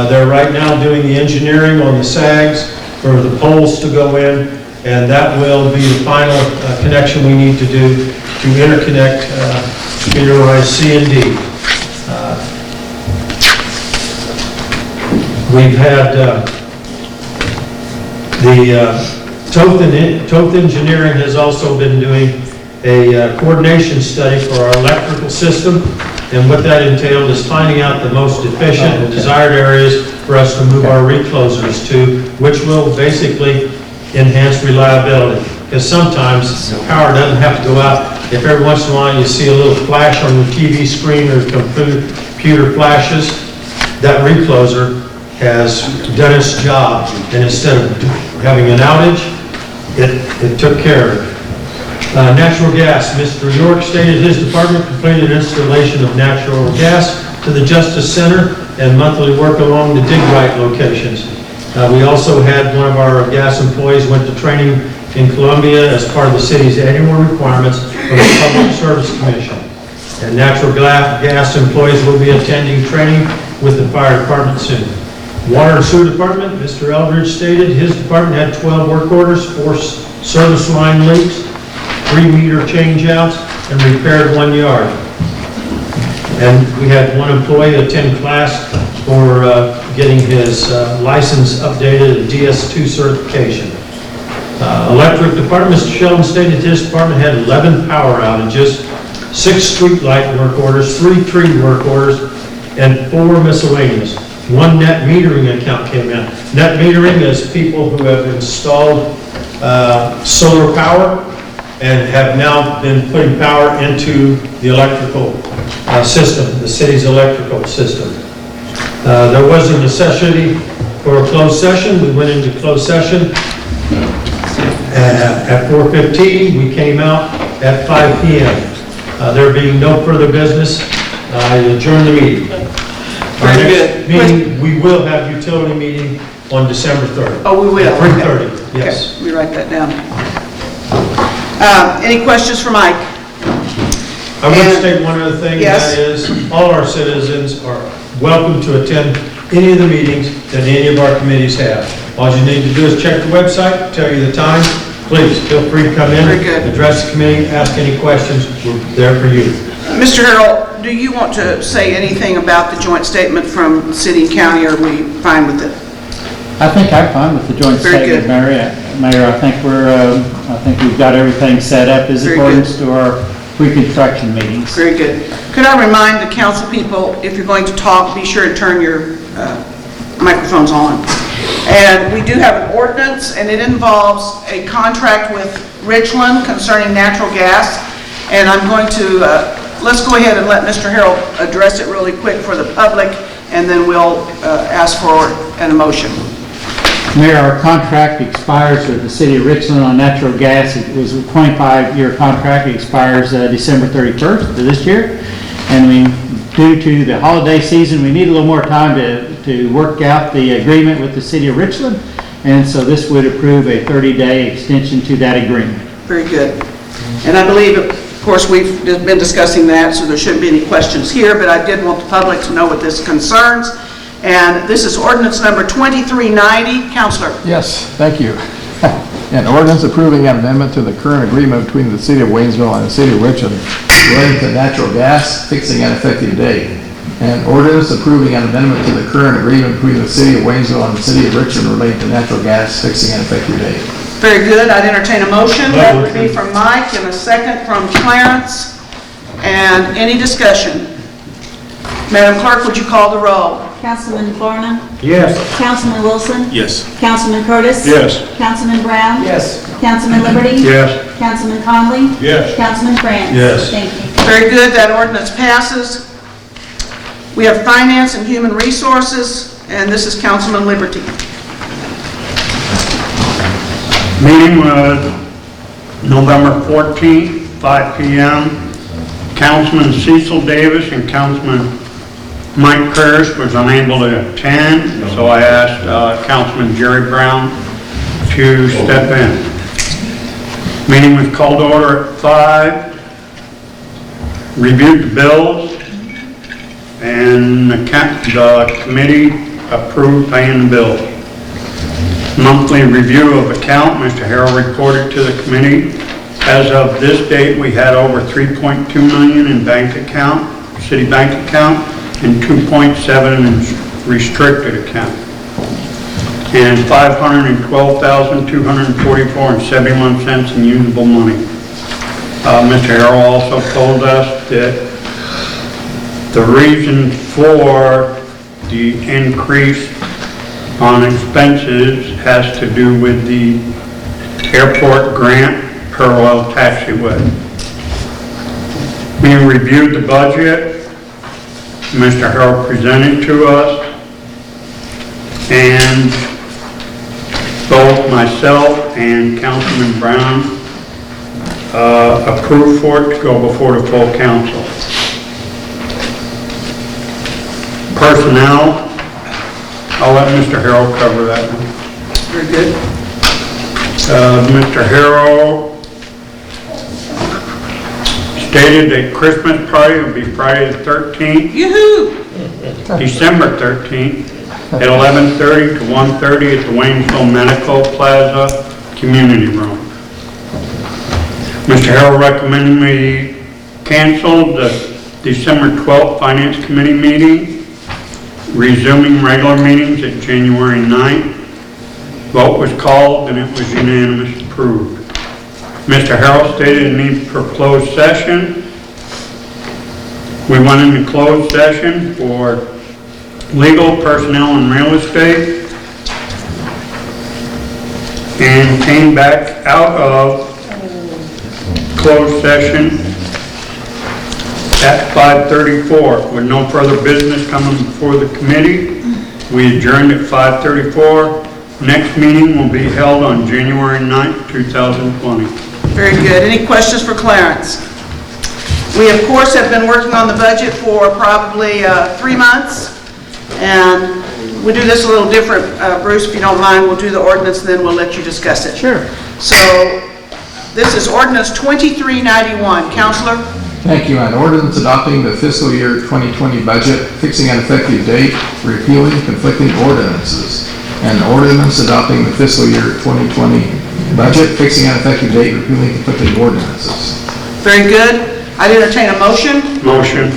[SPEAKER 3] They're right now doing the engineering on the sags for the poles to go in, and that will be the final connection we need to do to interconnect feeder line C and D. We've had Toth Engineering has also been doing a coordination study for our electrical system, and what that entailed is finding out the most efficient and desired areas for us to move our reclosers to, which will basically enhance reliability. Because sometimes the power doesn't have to go out. If every once in a while you see a little flash on the TV screen or computer flashes, that recloser has done its job, and instead of having an outage, it took care of it. Natural gas. Mr. York stated his department completed installation of natural gas to the Justice Center and monthly work along the dig right locations. We also had one of our gas employees went to training in Columbia as part of the city's annual requirements for the Public Service Commission. And natural gas employees will be attending training with the fire department soon. Water and Sewer Department, Mr. Eldridge stated his department had 12 work orders, 4 service line leaks, 3 meter changeouts, and repaired 1 yard. And we had 1 employee attend class for getting his license updated and DS2 certification. Electric Department, Mr. Sheldon stated his department had 11 power outages, 6 street light work orders, 3 tree work orders, and 4 miscellaneous. 1 net metering account came in. Net metering is people who have installed solar power and have now been putting power into the electrical system, the city's electrical system. There was a necessity for a closed session. We went into closed session at 4:15. We came out at 5 p.m. There being no further business, I adjourn the meeting. Our next meeting, we will have utility meeting on December 3rd.
[SPEAKER 2] Oh, we will?
[SPEAKER 3] 3:30, yes.
[SPEAKER 2] Okay, let me write that down. Any questions for Mike?
[SPEAKER 3] I want to state one other thing, and
[SPEAKER 2] Yes.
[SPEAKER 3] that is, all our citizens are welcome to attend any of the meetings that any of our committees have. All you need to do is check the website, tell you the time. Please, feel free to come in,
[SPEAKER 2] Very good.
[SPEAKER 3] address the committee, ask any questions. We're there for you.
[SPEAKER 2] Mr. Harrell, do you want to say anything about the joint statement from city and county, or are we fine with it?
[SPEAKER 9] I think I'm fine with the joint
[SPEAKER 2] Very
[SPEAKER 9] statement,
[SPEAKER 2] good.
[SPEAKER 9] Mayor. I think we've got everything set up as
[SPEAKER 2] Very
[SPEAKER 9] accordance to our pre-construction meetings.
[SPEAKER 2] Very good. Could I remind the council people, if you're going to talk, be sure to turn your microphones on. And we do have an ordinance, and it involves a contract with Richland concerning natural gas. And I'm going to, let's go ahead and let Mr. Harrell address it really quick for the public, and then we'll ask for an motion.
[SPEAKER 9] Mayor, our contract expires with the city of Richland on natural gas. It was a 25-year contract. It expires December 31st of this year. And due to the holiday season, we need a little more time to work out the agreement with the city of Richland. And so this would approve a 30-day extension to that agreement.
[SPEAKER 2] Very good. And I believe, of course, we've been discussing that, so there shouldn't be any questions here, but I did want the public to know what this concerns. And this is ordinance number 2390. Counselor.
[SPEAKER 11] Yes, thank you. An ordinance approving an amendment to the current agreement between the City of Waynesville and the City of Richland relating to natural gas, fixing an effective date. An ordinance approving an amendment to the current agreement between the City of Waynesville and the City of Richland relating to natural gas, fixing an effective date.
[SPEAKER 2] Very good. I'd entertain a motion. That would be from Mike and a second from Clarence. And any discussion? Madam Clerk, would you call the roll?
[SPEAKER 12] Councilman Farnum?
[SPEAKER 3] Yes.
[SPEAKER 12] Councilman Wilson?
[SPEAKER 8] Yes.
[SPEAKER 12] Councilman Curtis?
[SPEAKER 1] Yes.
[SPEAKER 12] Councilman Brown?
[SPEAKER 10] Yes.
[SPEAKER 12] Councilman Liberty?
[SPEAKER 3] Yes.
[SPEAKER 12] Councilman Conley?
[SPEAKER 1] Yes.
[SPEAKER 12] Councilman France?
[SPEAKER 3] Yes.
[SPEAKER 12] Thank you.
[SPEAKER 2] Very good. That ordinance passes. We have Finance and Human Resources, and this is Councilman Liberty.
[SPEAKER 3] Meeting was November 14th, 5 p.m. Councilman Cecil Davis and Councilman Mike Curtis was unable to attend, so I asked Councilman Jerry Brown to step in. Meeting was called to order at 5. Reviewed the bills, and the committee approved paying the bills. Monthly review of account, Mr. Harrell reported to the committee. As of this date, we had over $3.2 million in bank account, city bank account, and 2.7 in restricted account. And $512,244.71 in usable money. Mr. Harrell also told us that the reason for the increase on expenses has to do with the airport grant parallel taxiway. We reviewed the budget. Mr. Harrell presented to us, and both myself and Councilman Brown approved for it to go before the full council. Personnel, I'll let Mr. Harrell cover that one.
[SPEAKER 2] Very good.
[SPEAKER 3] Mr. Harrell stated that Christmas party will be Friday the 13th,
[SPEAKER 2] Yoo-hoo!
[SPEAKER 3] December 13th, at 11:30 to 1:30 at the Waynesville Medical Plaza Community Room. Mr. Harrell recommended we cancel the December 12th Finance Committee meeting, resuming regular meetings at January 9th. Vote was called and it was unanimous approved. Mr. Harrell stated a need for closed session. We went into closed session for legal, personnel, and real estate, and came back out of closed session at 5:34. With no further business coming before the committee, we adjourned at 5:34. Next meeting will be held on January 9th, 2020.
[SPEAKER 2] Very good. Any questions for Clarence? We, of course, have been working on the budget for probably 3 months, and we do this a little different. Bruce, if you don't mind, we'll do the ordinance, and then we'll let you discuss it.
[SPEAKER 9] Sure.
[SPEAKER 2] So, this is ordinance 2391. Counselor?
[SPEAKER 11] Thank you. An ordinance adopting the fiscal year 2020 budget, fixing an effective date, repealing conflicting ordinances. An ordinance adopting the fiscal year 2020 budget, fixing an effective date, repealing conflicting ordinances.
[SPEAKER 2] Very good. I'd entertain a motion.
[SPEAKER 3] Motion.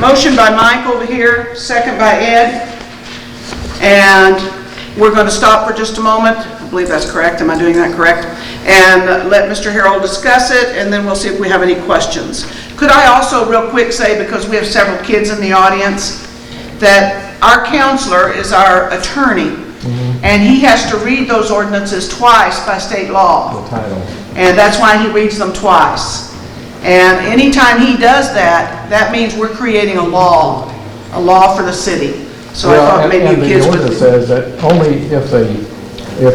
[SPEAKER 2] Motion by Mike over here, second by Ed. And we're going to stop for just a moment. I believe that's correct. Am I doing that correct? And let Mr. Harrell discuss it, and then we'll see if we have any questions. Could I also real quick say, because we have several kids in the audience, that our counselor is our attorney, and he has to read those ordinances twice by state law.
[SPEAKER 11] The title.
[SPEAKER 2] And that's why he reads them twice. And anytime he does that, that means we're creating a law for the city. So I thought maybe you kids would...
[SPEAKER 11] And the ordinance says that only if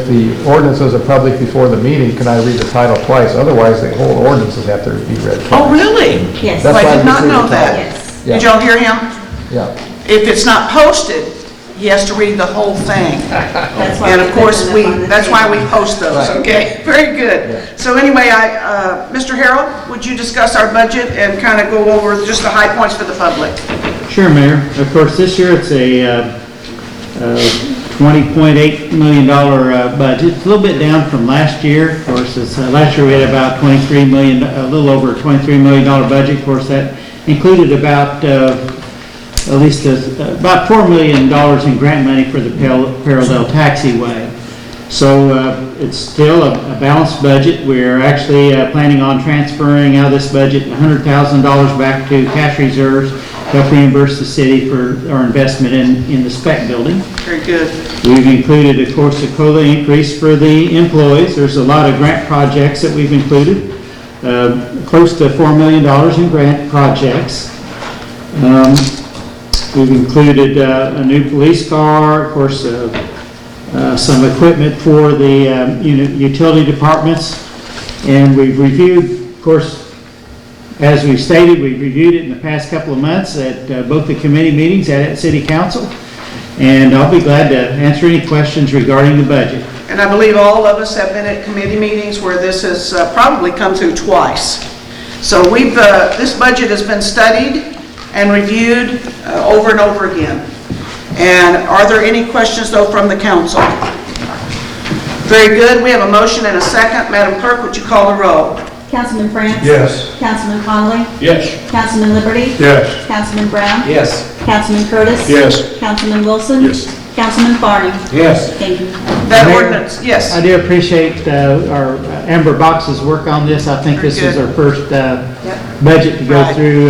[SPEAKER 11] the ordinances are published before the meeting can I read the title twice. Otherwise, the whole ordinances have to be read twice.
[SPEAKER 2] Oh, really?
[SPEAKER 12] Yes.
[SPEAKER 11] That's
[SPEAKER 2] I
[SPEAKER 11] why
[SPEAKER 2] did
[SPEAKER 11] we
[SPEAKER 2] not
[SPEAKER 11] read
[SPEAKER 2] know
[SPEAKER 11] the
[SPEAKER 2] that.
[SPEAKER 11] title.
[SPEAKER 12] Yes.
[SPEAKER 2] Did y'all hear him?
[SPEAKER 11] Yeah.
[SPEAKER 2] If it's not posted, he has to read the whole thing.
[SPEAKER 12] That's why
[SPEAKER 2] And
[SPEAKER 12] we
[SPEAKER 2] of
[SPEAKER 12] put
[SPEAKER 2] course,
[SPEAKER 12] them up on the
[SPEAKER 2] that's why we
[SPEAKER 12] table.
[SPEAKER 2] post those,
[SPEAKER 11] Right.
[SPEAKER 2] okay? Very good.
[SPEAKER 11] Yeah.
[SPEAKER 2] So anyway, Mr. Harrell, would you discuss our budget and kind of go over just the high points for the public?
[SPEAKER 9] Sure, Mayor. Of course, this year it's a $20.8 million budget. It's a little bit down from last year. Of course, last year we had about $23 million, a little over $23 million budget. Of course, that included about at least about $4 million in grant money for the parallel taxiway. So it's still a balanced budget. We're actually planning on transferring out of this budget $100,000 back to cash reserves to help reimburse the city for our investment in the spec building.
[SPEAKER 2] Very good.
[SPEAKER 9] We've included, of course, a COLA increase for the employees. There's a lot of grant projects that we've included, close to $4 million in grant projects. We've included a new police car, of course, some equipment for the utility departments, and we've reviewed, of course, as we stated, we've reviewed it in the past couple of months at both the committee meetings and at City Council, and I'll be glad to answer any questions regarding the budget.
[SPEAKER 2] And I believe all of us have been at committee meetings where this has probably come through twice. So this budget has been studied and reviewed over and over again. And are there any questions, though, from the council? Very good. We have a motion and a second. Madam Clerk, would you call the roll?
[SPEAKER 12] Councilman France?
[SPEAKER 3] Yes.
[SPEAKER 12] Councilman Conley?
[SPEAKER 3] Yes.
[SPEAKER 12] Councilman Liberty?
[SPEAKER 3] Yes.
[SPEAKER 12] Councilman Brown?
[SPEAKER 10] Yes.
[SPEAKER 12] Councilman Curtis?
[SPEAKER 1] Yes.
[SPEAKER 12] Councilman Wilson?
[SPEAKER 8] Yes.
[SPEAKER 12] Councilman Farney?
[SPEAKER 3] Yes.
[SPEAKER 12] Thank you.
[SPEAKER 2] That
[SPEAKER 9] Mayor,
[SPEAKER 2] ordinance, yes.
[SPEAKER 9] I do appreciate our Amber Box's work on this. I think
[SPEAKER 2] Very
[SPEAKER 9] this is
[SPEAKER 2] good.
[SPEAKER 9] our first budget to go
[SPEAKER 2] Right.
[SPEAKER 9] through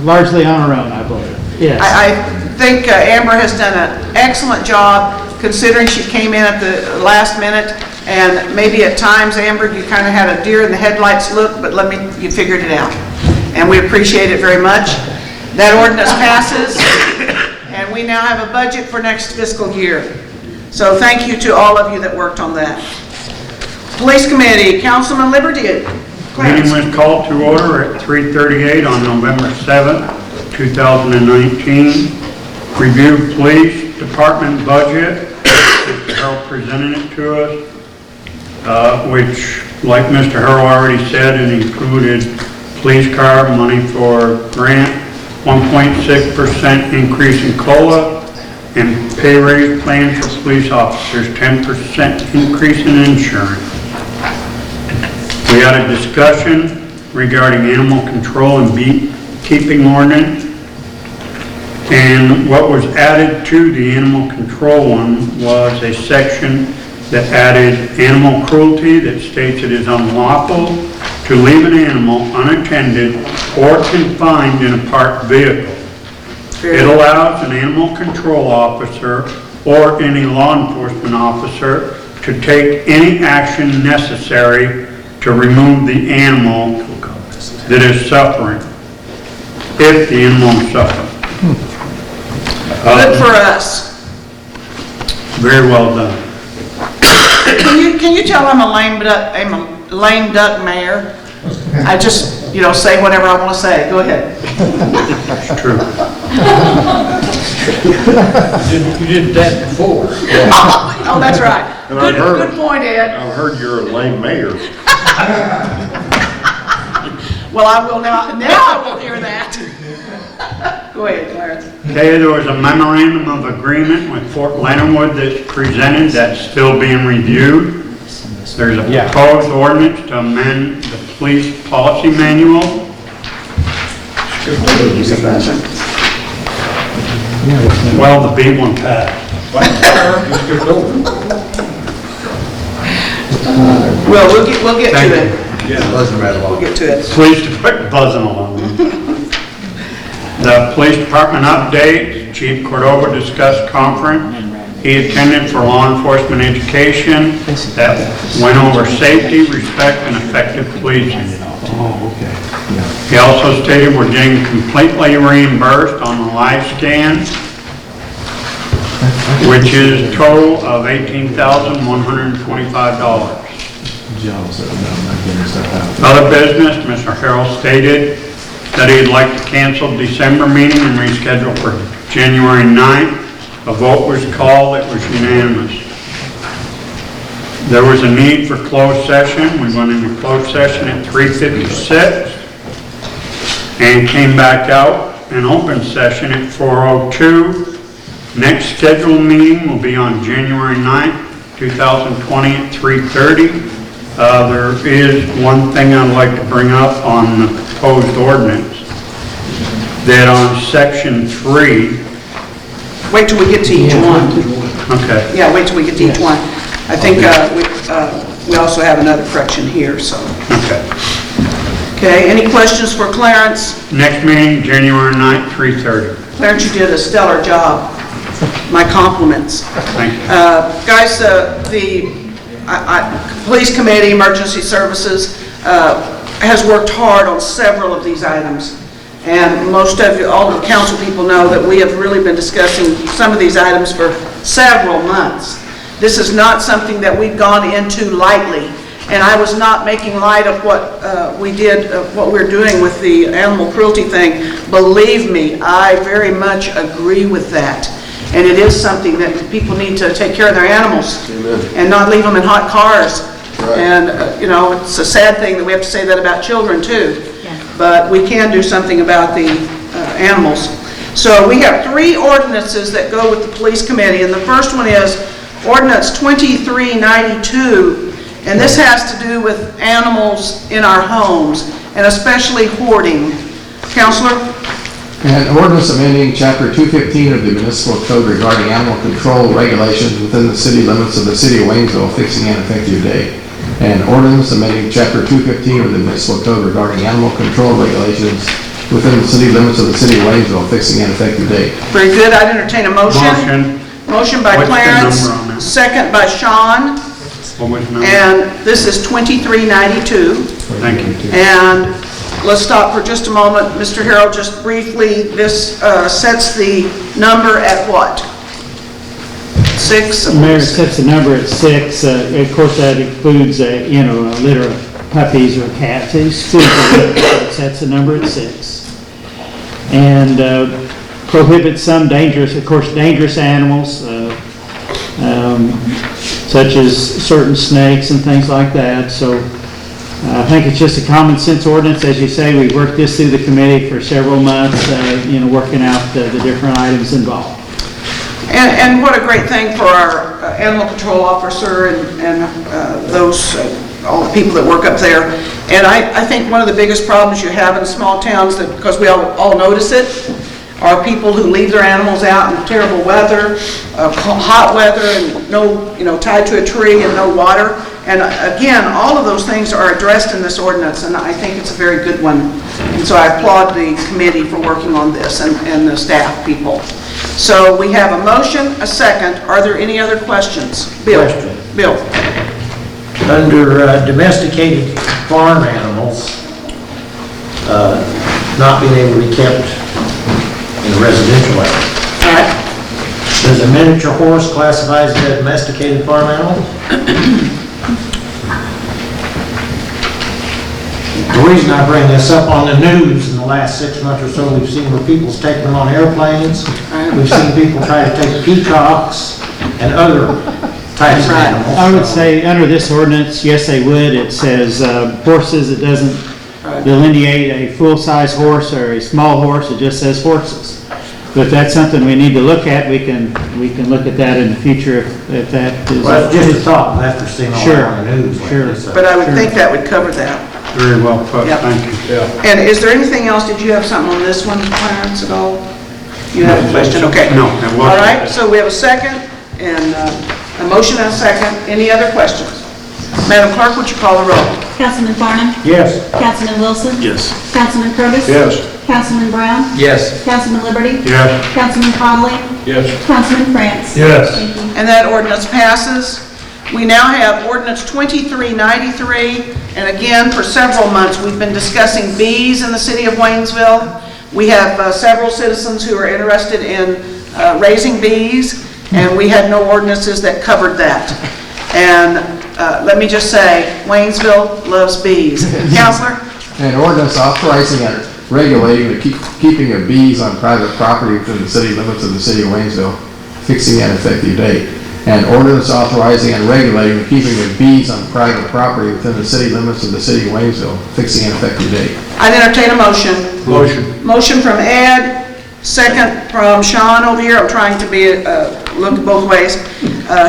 [SPEAKER 9] largely on our own, I believe. Yes.
[SPEAKER 2] I think Amber has done an excellent job, considering she came in at the last minute, and maybe at times, Amber, you kind of had a deer in the headlights look, but you figured it out. And we appreciate it very much. That ordinance passes, and we now have a budget for next fiscal year. So thank you to all of you that worked on that. Police Committee, Councilman Liberty.
[SPEAKER 13] Meeting was called to order at 3:38 on November 7th, 2019. Reviewed police department budget. Mr. Harrell presented it to us, which, like Mr. Harrell already said, it included police car, money for grant, 1.6% increase in COLA, and pay raise plans for police officers, 10% increase in insurance. We had a discussion regarding animal control and beekeeping ordinance. And what was added to the animal control one was a section that added animal cruelty that states it is unlawful to leave an animal unattended or confined in a parked vehicle. It allows an animal control officer or any law enforcement officer to take any action necessary to remove the animal that is suffering, if the animal is suffering.
[SPEAKER 2] Good for us.
[SPEAKER 13] Very well done.
[SPEAKER 2] Can you tell I'm a lame duck mayor? I just, say whatever I want to say. Go ahead.
[SPEAKER 13] It's true.
[SPEAKER 10] You did that before.
[SPEAKER 2] Oh, that's right.
[SPEAKER 1] And I've heard-
[SPEAKER 2] Good point, Ed.
[SPEAKER 1] I've heard you're a lame mayor.
[SPEAKER 2] Well, I will now I will hear that. Go ahead, Clarence.
[SPEAKER 13] Okay, there was a memorandum of agreement with Fort Leonard Wood that's presented, that's still being reviewed. There's a proposed ordinance to amend the police policy manual. Well, the B one passed.
[SPEAKER 2] Well, we'll get
[SPEAKER 13] Thank
[SPEAKER 2] to
[SPEAKER 13] you.
[SPEAKER 2] it. We'll get to it.
[SPEAKER 13] Police department buzzing along. The police department update, Chief Cordova discussed conference. He attended for law enforcement education that went over safety, respect, and effective policing. He also stated we're getting completely reimbursed on the live scan, which is a total of $18,125. Other business, Mr. Harrell stated that he'd like to cancel December meeting and reschedule for January 9th. A vote was called, it was unanimous. There was a need for closed session. We went into closed session at 3:56 and came back out in open session at 4:02. Next scheduled meeting will be on January 9th, 2020 at 3:30. There is one thing I'd like to bring up on the proposed ordinance, that on section 3,
[SPEAKER 2] Wait till we get to each one.
[SPEAKER 13] okay,
[SPEAKER 2] Yeah, wait till we get to each one. I think we also have another correction here, so.
[SPEAKER 13] okay.
[SPEAKER 2] Okay, any questions for Clarence?
[SPEAKER 13] Next meeting, January 9th, 3:30.
[SPEAKER 2] Clarence, you did a stellar job. My compliments.
[SPEAKER 13] Thank you.
[SPEAKER 2] Guys, the Police Committee, Emergency Services, has worked hard on several of these items. And most of you, all the council people know that we have really been discussing some of these items for several months. This is not something that we've gone into lightly. And I was not making light of what we did, what we're doing with the animal cruelty thing. Believe me, I very much agree with that. And it is something that people need to take care of their animals.
[SPEAKER 1] Amen.
[SPEAKER 2] And not leave them in hot cars.
[SPEAKER 1] Right.
[SPEAKER 2] And, you know, it's a sad thing that we have to say that about children too. But we can do something about the animals. So we have 3 ordinances that go with the Police Committee. And the first one is Ordinance 2392. And this has to do with animals in our homes, and especially hoarding. Counselor?
[SPEAKER 11] An ordinance amending Chapter 215 of the Municipal Code regarding animal control regulations within the city limits of the city of Waynesville, fixing an effective date. An ordinance amending Chapter 215 of the Municipal Code regarding animal control regulations within the city limits of the city of Waynesville, fixing an effective date.
[SPEAKER 2] Very good. I'd entertain a motion.
[SPEAKER 13] Motion.
[SPEAKER 2] Motion by
[SPEAKER 13] What's the
[SPEAKER 2] Clarence,
[SPEAKER 13] number on that?
[SPEAKER 2] second by Sean,
[SPEAKER 13] What was the number?
[SPEAKER 2] and this is 2392.
[SPEAKER 13] Thank you.
[SPEAKER 2] And let's stop for just a moment. Mr. Harrell, just briefly, this sets the number at what? 6?
[SPEAKER 9] The mayor sets the number at 6. Of course, that includes, a litter of puppies or cats. It excludes the litter, so it sets the number at 6. And prohibits some dangerous animals, such as certain snakes and things like that. So I think it's just a common sense ordinance. As you say, we've worked this through the committee for several months, working out the different items involved.
[SPEAKER 2] And what a great thing for our animal control officer and those, all the people that work up there. And I think one of the biggest problems you have in small towns, that because we all notice it, are people who leave their animals out in terrible weather, hot weather, and tied to a tree and no water. And again, all of those things are addressed in this ordinance, and I think it's a very good one. And so I applaud the committee for working on this and the staff people. So we have a motion, a second. Are there any other questions? Bill?
[SPEAKER 10] Question.
[SPEAKER 2] Bill?
[SPEAKER 10] Under domesticated farm animals, not being able to be kept in a residential area.
[SPEAKER 2] All right.
[SPEAKER 10] Does a miniature horse classify as a domesticated farm animal? The reason I bring this up, on the news in the last 6 months or so, we've seen where people's taking them on airplanes. We've seen people try to take peacocks and other types of animals.
[SPEAKER 9] I would say under this ordinance, yes, they would. It says horses. It doesn't delineate a full-size horse or a small horse. It just says horses. But if that's something we need to look at, we can look at that in the future if that is.
[SPEAKER 10] Well, just a thought after seeing all that on the news.
[SPEAKER 9] Sure.
[SPEAKER 2] But I would think that would cover that.
[SPEAKER 13] Very well put,
[SPEAKER 2] Yep.
[SPEAKER 13] thank you.
[SPEAKER 2] And is there anything else? Did you have something on this one, Clarence, at all? You have a question? Okay.
[SPEAKER 13] No, it wasn't.
[SPEAKER 2] All right, so we have a second, and a motion and a second. Any other questions? Madam Clerk, would you call the roll?
[SPEAKER 12] Councilman Farnum?
[SPEAKER 10] Yes.
[SPEAKER 12] Councilman Wilson?
[SPEAKER 8] Yes.
[SPEAKER 12] Councilman Curtis?
[SPEAKER 1] Yes.
[SPEAKER 12] Councilman Brown?
[SPEAKER 10] Yes.
[SPEAKER 12] Councilman Liberty?
[SPEAKER 13] Yes.
[SPEAKER 12] Councilman Conley?
[SPEAKER 1] Yes.
[SPEAKER 12] Councilman France?
[SPEAKER 10] Yes.
[SPEAKER 12] Thank you.
[SPEAKER 2] And that ordinance passes. We now have ordinance 2393, and again, for several months, we've been discussing bees in the city of Waynesville. We have several citizens who are interested in raising bees, and we had no ordinances that covered that. And let me just say, Waynesville loves bees. Counselor?
[SPEAKER 11] An ordinance authorizing and regulating the keeping of bees on private property within the city limits of the city of Waynesville, fixing an effective date. An ordinance authorizing and regulating the keeping of bees on private property within the city limits of the city of Waynesville, fixing an effective date.
[SPEAKER 2] I'd entertain a motion.
[SPEAKER 13] Motion.
[SPEAKER 2] Motion from Ed, Second from Sean over here. I'm trying to be, look both ways.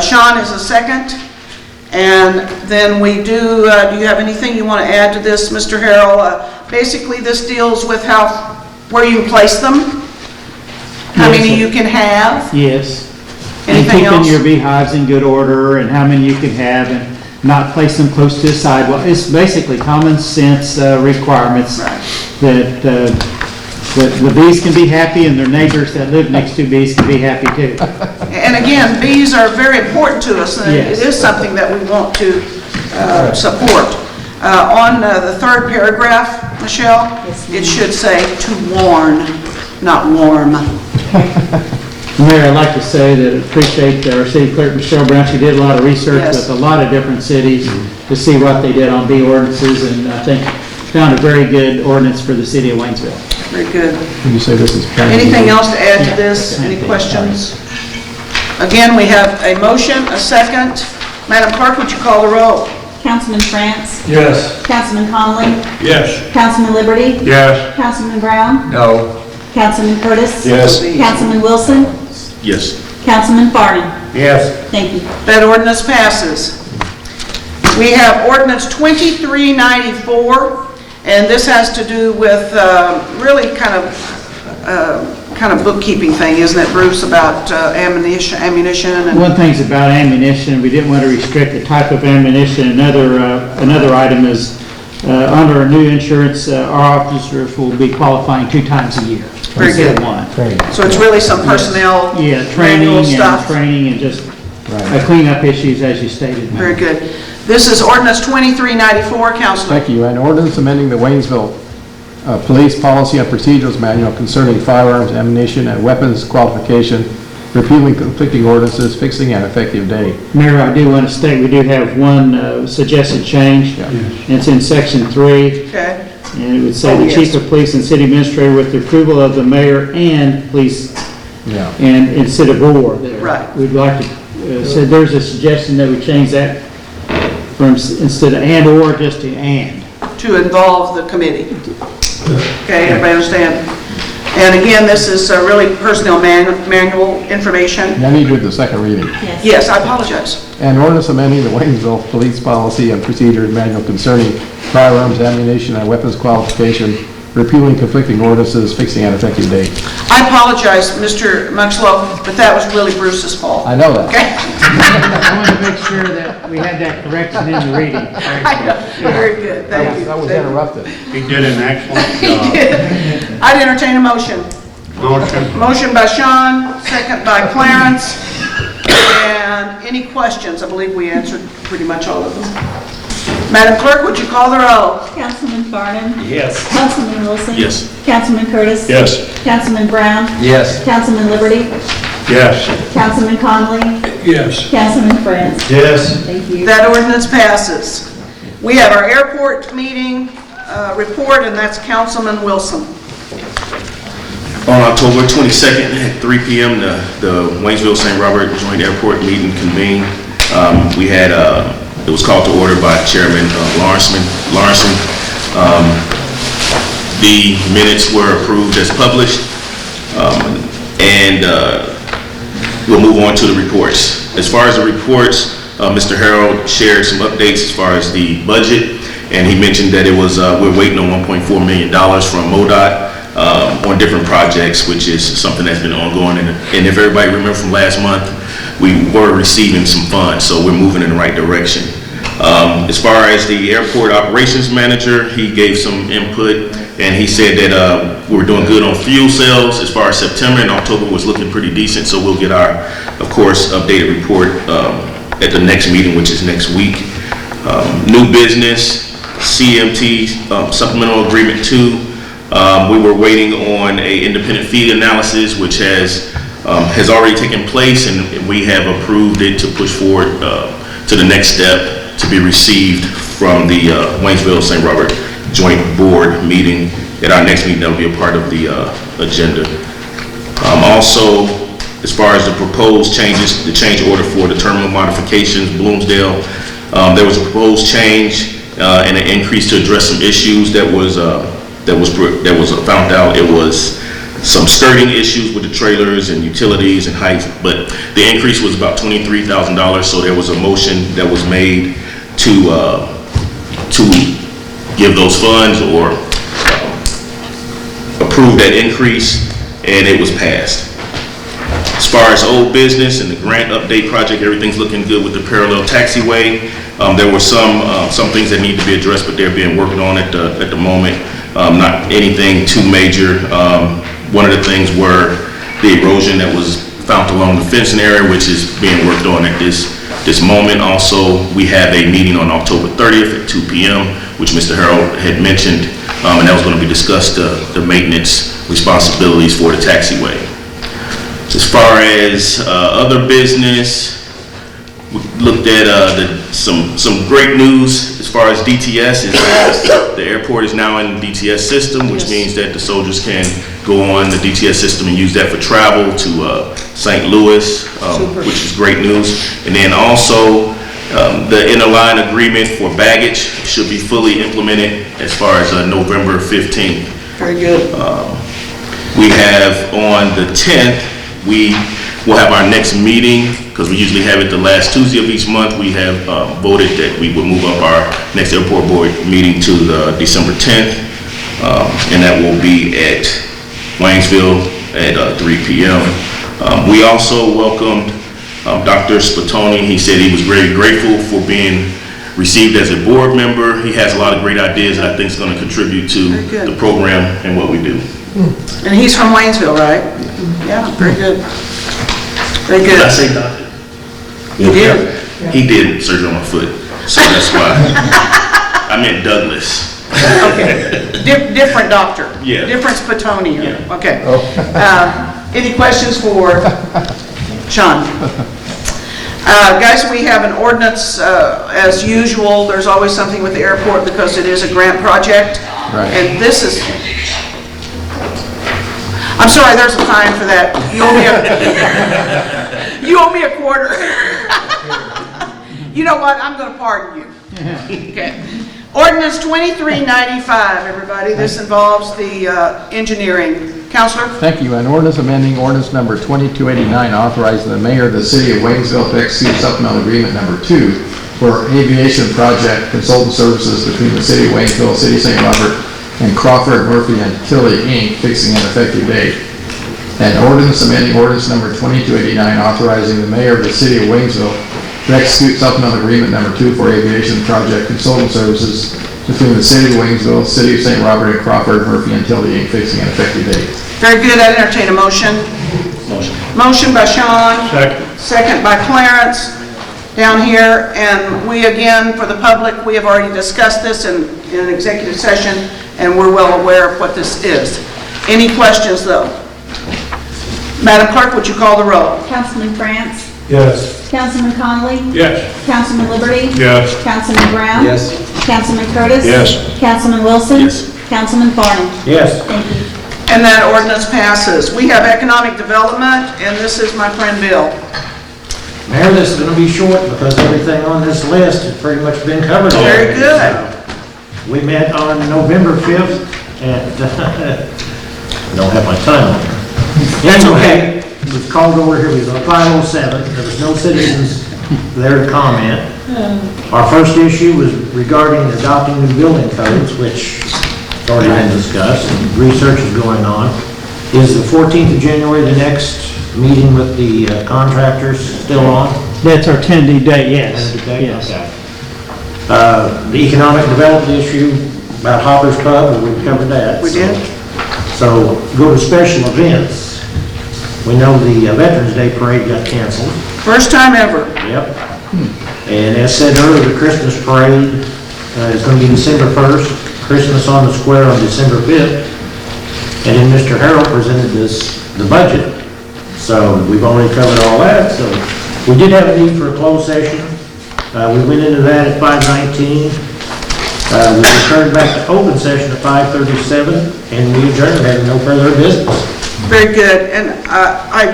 [SPEAKER 2] Sean is a second. And then we do you have anything you want to add to this, Mr. Harrell? Basically, this deals with where you place them, how many you can have.
[SPEAKER 9] Yes.
[SPEAKER 2] Anything
[SPEAKER 9] And
[SPEAKER 2] else?
[SPEAKER 9] keeping your beehives in good order and how many you can have and not place them close to the sidewalk. It's basically common sense requirements that the bees can be happy and their neighbors that live next to bees can be happy too.
[SPEAKER 2] And again, bees are very important to us, and
[SPEAKER 9] Yes.
[SPEAKER 2] it is something that we want to support. On the third paragraph, Michelle, it should say to warn, not warm.
[SPEAKER 9] Mayor, I'd like to say that I appreciate our city clerk, Michelle Brown. She did a lot of research
[SPEAKER 2] Yes.
[SPEAKER 9] with a lot of different cities to see what they did on bee ordinances, and I think found a very good ordinance for the city of Waynesville.
[SPEAKER 2] Very good.
[SPEAKER 11] Would you say this is?
[SPEAKER 2] Anything else to add to this? Any questions? Again, we have a motion, a second. Madam Clerk, would you call the roll?
[SPEAKER 12] Councilman France,
[SPEAKER 3] Yes.
[SPEAKER 12] Councilman Conley,
[SPEAKER 3] Yes.
[SPEAKER 12] Councilman Liberty,
[SPEAKER 13] Yes.
[SPEAKER 12] Councilman Brown,
[SPEAKER 10] No.
[SPEAKER 12] Councilman Curtis.
[SPEAKER 1] Yes.
[SPEAKER 12] Councilman Wilson,
[SPEAKER 8] Yes.
[SPEAKER 12] Councilman Farnum.
[SPEAKER 10] Yes.
[SPEAKER 12] Thank you.
[SPEAKER 2] That ordinance passes. We have ordinance 2394, and this has to do with really kind of bookkeeping thing, isn't it, Bruce, about ammunition and...
[SPEAKER 9] One thing's about ammunition, we didn't want to restrict the type of ammunition. Another item is, under our new insurance, our officers will be qualifying 2 times a year.
[SPEAKER 2] Very
[SPEAKER 9] instead
[SPEAKER 2] good.
[SPEAKER 9] of 1.
[SPEAKER 2] So it's really some personnel
[SPEAKER 9] Yeah,
[SPEAKER 2] manual stuff.
[SPEAKER 9] training and just cleanup issues as you stated.
[SPEAKER 2] Very good. This is ordinance 2394, Councilor.
[SPEAKER 11] Thank you. An ordinance amending the Waynesville Police Policy and Procedures Manual concerning firearms, ammunition, and weapons qualification, repealing conflicting ordinances, fixing an effective date.
[SPEAKER 9] Mayor, I do want to state, we do have one suggested change. It's in section 3.
[SPEAKER 2] Okay.
[SPEAKER 9] And it would say
[SPEAKER 2] Oh,
[SPEAKER 9] the
[SPEAKER 2] yes.
[SPEAKER 9] chief of police and city administrator with the approval of the mayor and police,
[SPEAKER 11] Yeah.
[SPEAKER 9] and instead of or there.
[SPEAKER 2] Right.
[SPEAKER 9] We'd like to, so there's a suggestion that we change that from, instead of and or, just to and.
[SPEAKER 2] To involve the committee. Okay, everybody understand? And again, this is really personnel manual information.
[SPEAKER 11] I need to do the second reading.
[SPEAKER 2] Yes, I apologize.
[SPEAKER 11] An ordinance amending the Waynesville Police Policy and Procedures Manual concerning firearms, ammunition, and weapons qualification, repealing conflicting ordinances, fixing an effective date.
[SPEAKER 2] I apologize, Mr. Muxlow, but that was really Bruce's fault.
[SPEAKER 11] I know that.
[SPEAKER 2] Okay?
[SPEAKER 9] I wanted to make sure that we had that correction in the reading.
[SPEAKER 2] Very good, thank you.
[SPEAKER 11] That was interrupted.
[SPEAKER 13] He did an excellent
[SPEAKER 2] He
[SPEAKER 13] job.
[SPEAKER 2] did. I'd entertain a motion.
[SPEAKER 13] Motion.
[SPEAKER 2] Motion by Sean, second by Clarence. And any questions? I believe we answered pretty much all of them. Madam Clerk, would you call the roll?
[SPEAKER 12] Councilman Farnum,
[SPEAKER 3] Yes.
[SPEAKER 12] Councilman Wilson.
[SPEAKER 8] Yes.
[SPEAKER 12] Councilman Curtis.
[SPEAKER 1] Yes.
[SPEAKER 12] Councilman Brown,
[SPEAKER 10] Yes.
[SPEAKER 12] Councilman Liberty,
[SPEAKER 13] Yes.
[SPEAKER 12] Councilman Conley,
[SPEAKER 3] Yes.
[SPEAKER 12] Councilman France.
[SPEAKER 3] Yes.
[SPEAKER 12] Thank you.
[SPEAKER 2] That ordinance passes. We have our airport meeting report, and that's Councilman Wilson.
[SPEAKER 8] On October 22nd at 3 p.m., the Waynesville St. Robert Joint Airport meeting convened. We had, it was called to order by Chairman Lawrenson. The minutes were approved as published, and we'll move on to the reports. As far as the reports, Mr. Harold shared some updates as far as the budget, and he mentioned that it was, we're waiting on $1.4 million from MoDOT on different projects, which is something that's been ongoing. And if everybody remembers from last month, we were receiving some funds, so we're moving in the right direction. As far as the airport operations manager, he gave some input, and he said that we're doing good on fuel sales as far as September, and October was looking pretty decent, so we'll get our, of course, updated report at the next meeting, which is next week. New business, CMT supplemental agreement 2. We were waiting on a independent fee analysis, which has already taken place, and we have approved it to push forward to the next step to be received from the Waynesville St. Robert Joint Board meeting. At our next meeting, that will be a part of the agenda. Also, as far as the proposed changes, the change order for the terminal modifications, Bloomsdale, there was a proposed change and an increase to address some issues that was found out. It was some skirting issues with the trailers and utilities and height, but the increase was about $23,000, so there was a motion that was made to give those funds or approve that increase, and it was passed. As far as old business and the grant update project, everything's looking good with the parallel taxiway. There were some things that need to be addressed, but they're being worked on at the moment. Not anything too major. One of the things were the erosion that was found along the fencing area, which is being worked on at this moment. Also, we have a meeting on October 30th at 2 p.m., which Mr. Harold had mentioned, and that was going to be discussed, the maintenance responsibilities for the taxiway. As far as other business, we looked at some great news as far as DTS is that the airport is now in the DTS system, which means that the soldiers can go on the DTS system and use that for travel to St. Louis, which is great news. And then also the interline agreement for baggage should be fully implemented as far as November 15th.
[SPEAKER 2] Very good.
[SPEAKER 8] We have on the 10th, we will have our next meeting, because we usually have it the last Tuesday of each month. We have voted that we would move up our next airport board meeting to the December 10th, and that will be at Waynesville at 3 p.m. We also welcomed Dr. Spatoni. He said he was very grateful for being received as a board member. He has a lot of great ideas that I think is going to contribute to the program and what we do.
[SPEAKER 2] And he's from Waynesville, right? Yeah, very good. Very good.
[SPEAKER 8] Did I say doctor?
[SPEAKER 2] You did?
[SPEAKER 8] He did surgery on my foot, so that's why. I meant Douglas.
[SPEAKER 2] Okay. Different doctor.
[SPEAKER 8] Yeah.
[SPEAKER 2] Different Spatoni.
[SPEAKER 8] Yeah.
[SPEAKER 2] Okay. Any questions for Sean? Guys, we have an ordinance, as usual. There's always something with the airport because it is a grant project.
[SPEAKER 11] Right.
[SPEAKER 2] And this is, I'm sorry, there's a fine for that. You owe me a quarter. You know what? I'm going to pardon you. Okay. Ordinance 2395, everybody. This involves the engineering. Counselor?
[SPEAKER 11] Thank you. An ordinance amending ordinance number 2289 authorizing the mayor of the city of Waynesville to execute supplemental agreement number 2 for aviation project consultant services between the city of Waynesville, city of St. Robert, and Crawford, Murphy, and Tilley, Inc., fixing an effective date. An ordinance amending ordinance number 2289 authorizing the mayor of the city of Waynesville to execute supplemental agreement number 2 for aviation project consultant services between the city of Waynesville, city of St. Robert, and Crawford, Murphy, and Tilley, Inc., fixing an effective date.
[SPEAKER 2] Very good. I entertain a motion. Motion by Sean.
[SPEAKER 13] Second.
[SPEAKER 2] Second by Clarence down here. And we, again, for the public, we have already discussed this in an executive session, and we're well aware of what this is. Any questions, though? Madam Clerk, would you call the roll?
[SPEAKER 12] Councilman France?
[SPEAKER 3] Yes.
[SPEAKER 12] Councilman Conley?
[SPEAKER 13] Yes.
[SPEAKER 12] Councilman Liberty?
[SPEAKER 13] Yes.
[SPEAKER 12] Councilman Brown?
[SPEAKER 10] Yes.
[SPEAKER 12] Councilman Curtis?
[SPEAKER 1] Yes.
[SPEAKER 12] Councilman Wilson?
[SPEAKER 8] Yes.
[SPEAKER 12] Councilman Farnum?
[SPEAKER 3] Yes.
[SPEAKER 12] Thank you.
[SPEAKER 2] And that ordinance passes. We have economic development, and this is my friend Bill.
[SPEAKER 14] Mayor, this is going to be short because everything on this list has pretty much been covered.
[SPEAKER 2] Very
[SPEAKER 14] already.
[SPEAKER 2] good.
[SPEAKER 14] So, we met on November 5th, and I don't have my time on here. Anyway, it was called over here, we was on 507, there was no citizens there to comment. Our first issue was regarding adopting new building codes, which has already been discussed, and research is going on. Is the 14th of January the next meeting with the contractors still on?
[SPEAKER 9] That's our tentative date, yes.
[SPEAKER 14] Tentative date?
[SPEAKER 9] Yes.
[SPEAKER 14] Okay. The economic development issue about Hopper's Pub, we covered that.
[SPEAKER 2] We did.
[SPEAKER 14] So go to special events. We know the Veterans Day Parade got canceled.
[SPEAKER 2] First time ever.
[SPEAKER 14] Yep. And as said earlier, the Christmas Parade is going to be December 1st, Christmas on the Square on December 5th. And then Mr. Harold presented the budget. So we've already covered all that. So we did have a need for a closed session. We went into that at 5:19. We returned back to open session at 5:37, and we adjourned, having no further business.
[SPEAKER 2] Very good. And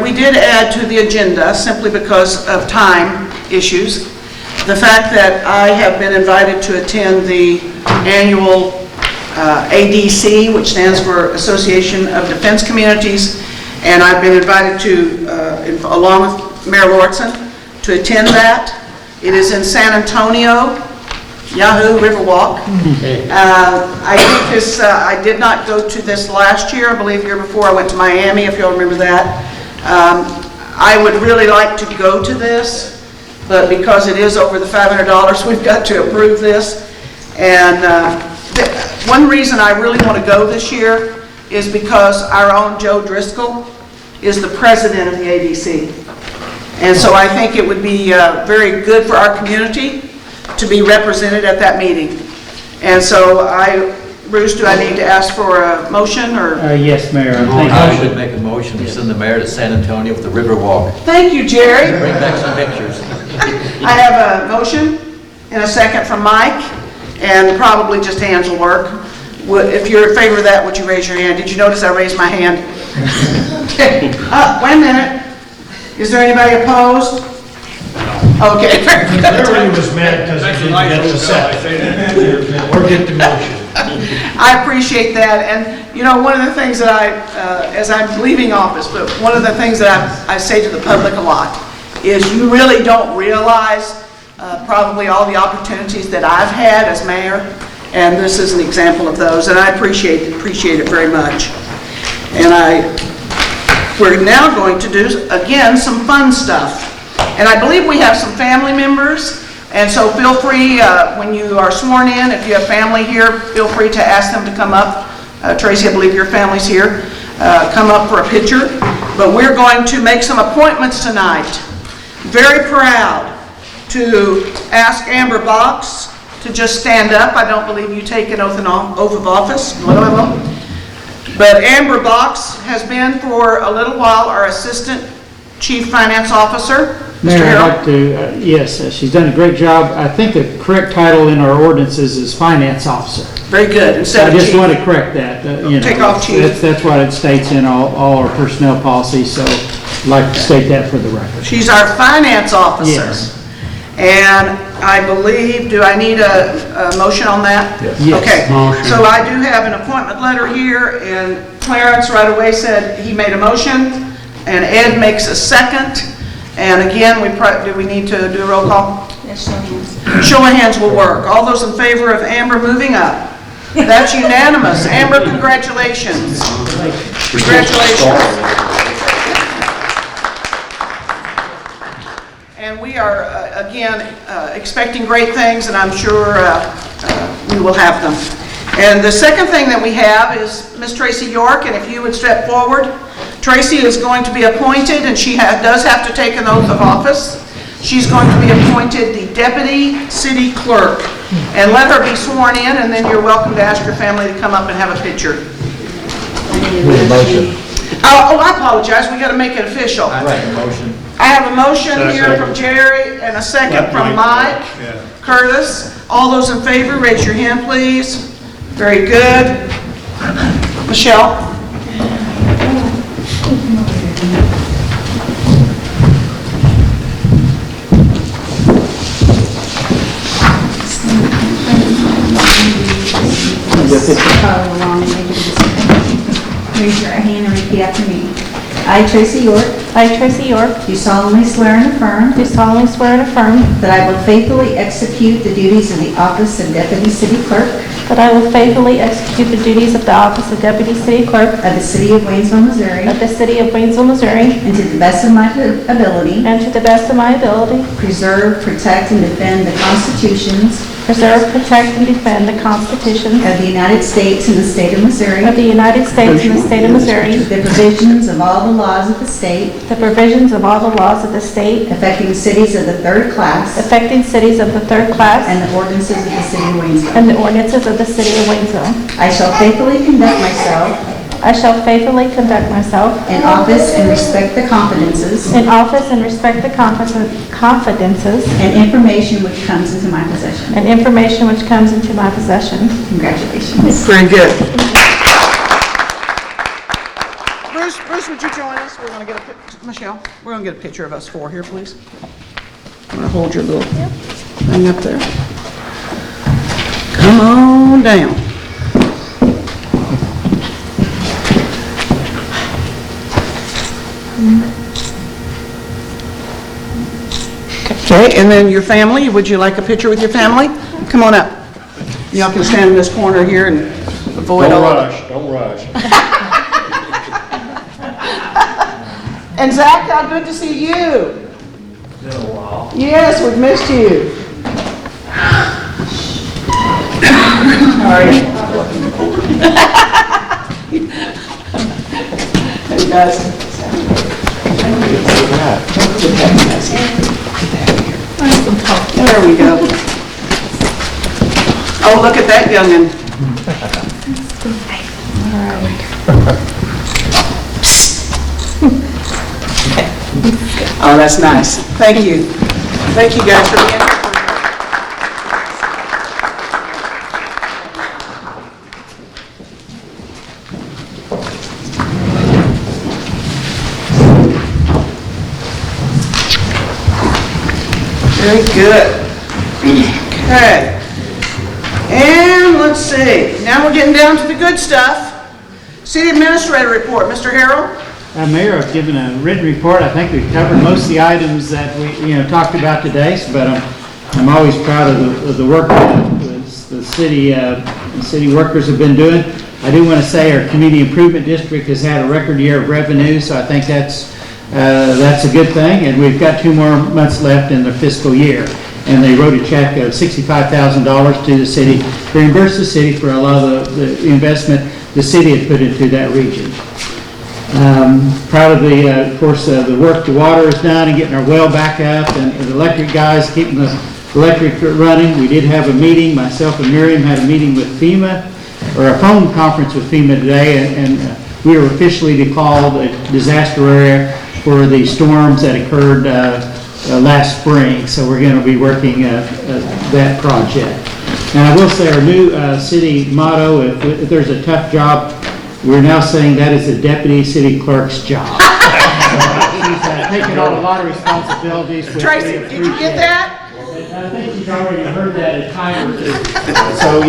[SPEAKER 2] we did add to the agenda, simply because of time issues, the fact that I have been invited to attend the annual ADC, which stands for Association of Defense Communities, and I've been invited to, along with Mayor Lortzen, to attend that. It is in San Antonio, Yahoo Riverwalk. I think this, I did not go to this last year. I believe the year before I went to Miami, if you'll remember that. I would really like to go to this, but because it is over the $500, we've got to approve this. And one reason I really want to go this year is because our own Joe Driscoll is the president of the ADC. And so I think it would be very good for our community to be represented at that meeting. And so Bruce, do I need to ask for a motion or?
[SPEAKER 9] Yes, Mayor.
[SPEAKER 14] I should make a motion to send the mayor to San Antonio with the Riverwalk.
[SPEAKER 2] Thank you, Jerry.
[SPEAKER 14] Bring back some pictures.
[SPEAKER 2] I have a motion and a second from Mike, and probably just hands will work. If you're in favor of that, would you raise your hand? Did you notice I raised my hand? Okay. Wait a minute. Is there anybody opposed? Okay.
[SPEAKER 3] Everybody was mad because he didn't get the second. Or get the motion.
[SPEAKER 2] I appreciate that, and you know, one of the things that as I'm leaving office, but one of the things that I say to the public a lot is you really don't realize probably all the opportunities that I've had as mayor, and this is an example of those, and I appreciate it very much. And we're now going to do, again, some fun stuff. And I believe we have some family members, and so feel free, when you are sworn in, if you have family here, feel free to ask them to come up. Tracy, I believe your family's here. Come up for a picture. But we're going to make some appointments tonight. Very proud to ask Amber Box to just stand up. I don't believe you take an oath of office. But Amber Box has been for a little while our Assistant Chief Finance Officer.
[SPEAKER 9] Mayor, I'd like to, yes, she's done a great job. I think the correct title in our ordinances is Finance Officer.
[SPEAKER 2] Very good. Instead of
[SPEAKER 9] I just
[SPEAKER 2] chief.
[SPEAKER 9] want to correct that.
[SPEAKER 2] Take off chief.
[SPEAKER 9] That's what it states in all our personnel policies, so I'd like to state that for the record.
[SPEAKER 2] She's our Finance Officer.
[SPEAKER 9] Yes.
[SPEAKER 2] And I believe, do I need a motion on that?
[SPEAKER 9] Yes.
[SPEAKER 2] Okay.
[SPEAKER 13] Motion.
[SPEAKER 2] So I do have an appointment letter here, and Clarence right away said he made a motion, and Ed makes a second. And again, do we need to do a roll call?
[SPEAKER 12] Yes, show hands.
[SPEAKER 2] Show of hands will work. All those in favor of Amber moving up? That's unanimous. Amber, congratulations. Congratulations. And we are, again, expecting great things, and I'm sure we will have them. And the second thing that we have is Miss Tracy York, and if you would step forward. Tracy is going to be appointed, and she does have to take an oath of office. She's going to be appointed the Deputy City Clerk. And let her be sworn in, and then you're welcome to ask your family to come up and have a picture. Oh, I apologize. We got to make it official.
[SPEAKER 14] I make a motion.
[SPEAKER 2] I have a motion here from Jerry and a second from Mike Curtis. All those in favor, raise your hand, please. Very good. Michelle?
[SPEAKER 12] Follow along and make it easy. Raise your hand and repeat after me. I, Tracy York.
[SPEAKER 5] I, Tracy York,
[SPEAKER 12] Do solemnly swear and affirm
[SPEAKER 5] do solemnly swear and affirm
[SPEAKER 12] that I will faithfully execute the duties of the office of Deputy City Clerk
[SPEAKER 5] that I will faithfully execute the duties of the office of Deputy City Clerk
[SPEAKER 12] of the City of Waynesville, Missouri,
[SPEAKER 5] of the City of Waynesville, Missouri,
[SPEAKER 12] and to the best of my ability,
[SPEAKER 5] and to the best of my ability,
[SPEAKER 12] preserve, protect, and defend the constitutions
[SPEAKER 5] preserve, protect, and defend the constitutions
[SPEAKER 12] of the United States and the state of Missouri,
[SPEAKER 5] of the United States and the state of Missouri,
[SPEAKER 12] the provisions of all the laws of the state
[SPEAKER 5] the provisions of all the laws of the state
[SPEAKER 12] affecting cities of the third class,
[SPEAKER 5] affecting cities of the third class,
[SPEAKER 12] and the ordinances of the City of Waynesville.
[SPEAKER 5] and the ordinances of the City of Waynesville.
[SPEAKER 12] I shall faithfully conduct myself
[SPEAKER 5] I shall faithfully conduct myself
[SPEAKER 12] in office and respect the confidences
[SPEAKER 5] in office and respect the confidences
[SPEAKER 12] and information which comes into my possession.
[SPEAKER 5] and information which comes into my possession.
[SPEAKER 12] Congratulations.
[SPEAKER 2] Very good. Bruce, would you join us? We're going to get a picture. Michelle, we're going to get a picture of us four here, please. I'm going to hold your little thing up there. Come on down. Okay, and then your family, would you like a picture with your family? Come on up. Y'all can stand in this corner here and avoid all of it.
[SPEAKER 1] Don't rush.
[SPEAKER 2] And Zach, how good to see you.
[SPEAKER 10] Been a while.
[SPEAKER 2] Yes, we've missed you. How are you? Hey guys. There we go. Oh, look at that youngin'. Oh, that's nice. Thank you. Thank you guys for being here. Very good. Okay. And let's see. Now we're getting down to the good stuff. City Administrator report. Mr. Harrell?
[SPEAKER 9] Mayor, I've given a written report. I think we've covered most of the items that we talked about today, but I'm always proud of the work that the city workers have been doing. I do want to say our Community Improvement District has had a record year of revenue, so I think that's a good thing, and we've got 2 more months left in the fiscal year. And they wrote a check of $65,000 to the city, to reimburse the city for a lot of the investment the city had put into that region. Proud of of course, the work the water has done and getting our well back up, and the electric guys keeping the electric running. We did have a meeting, myself and Miriam had a meeting with FEMA, or a phone conference with FEMA today, and we were officially declared a disaster area for the storms that occurred last spring, so we're going to be working that project. And I will say our new city motto, if there's a tough job, we're now saying that is the deputy city clerk's job. She's taking on a lot of responsibilities.
[SPEAKER 2] Tracy, did you get that?
[SPEAKER 9] I think you've already heard that at times. So,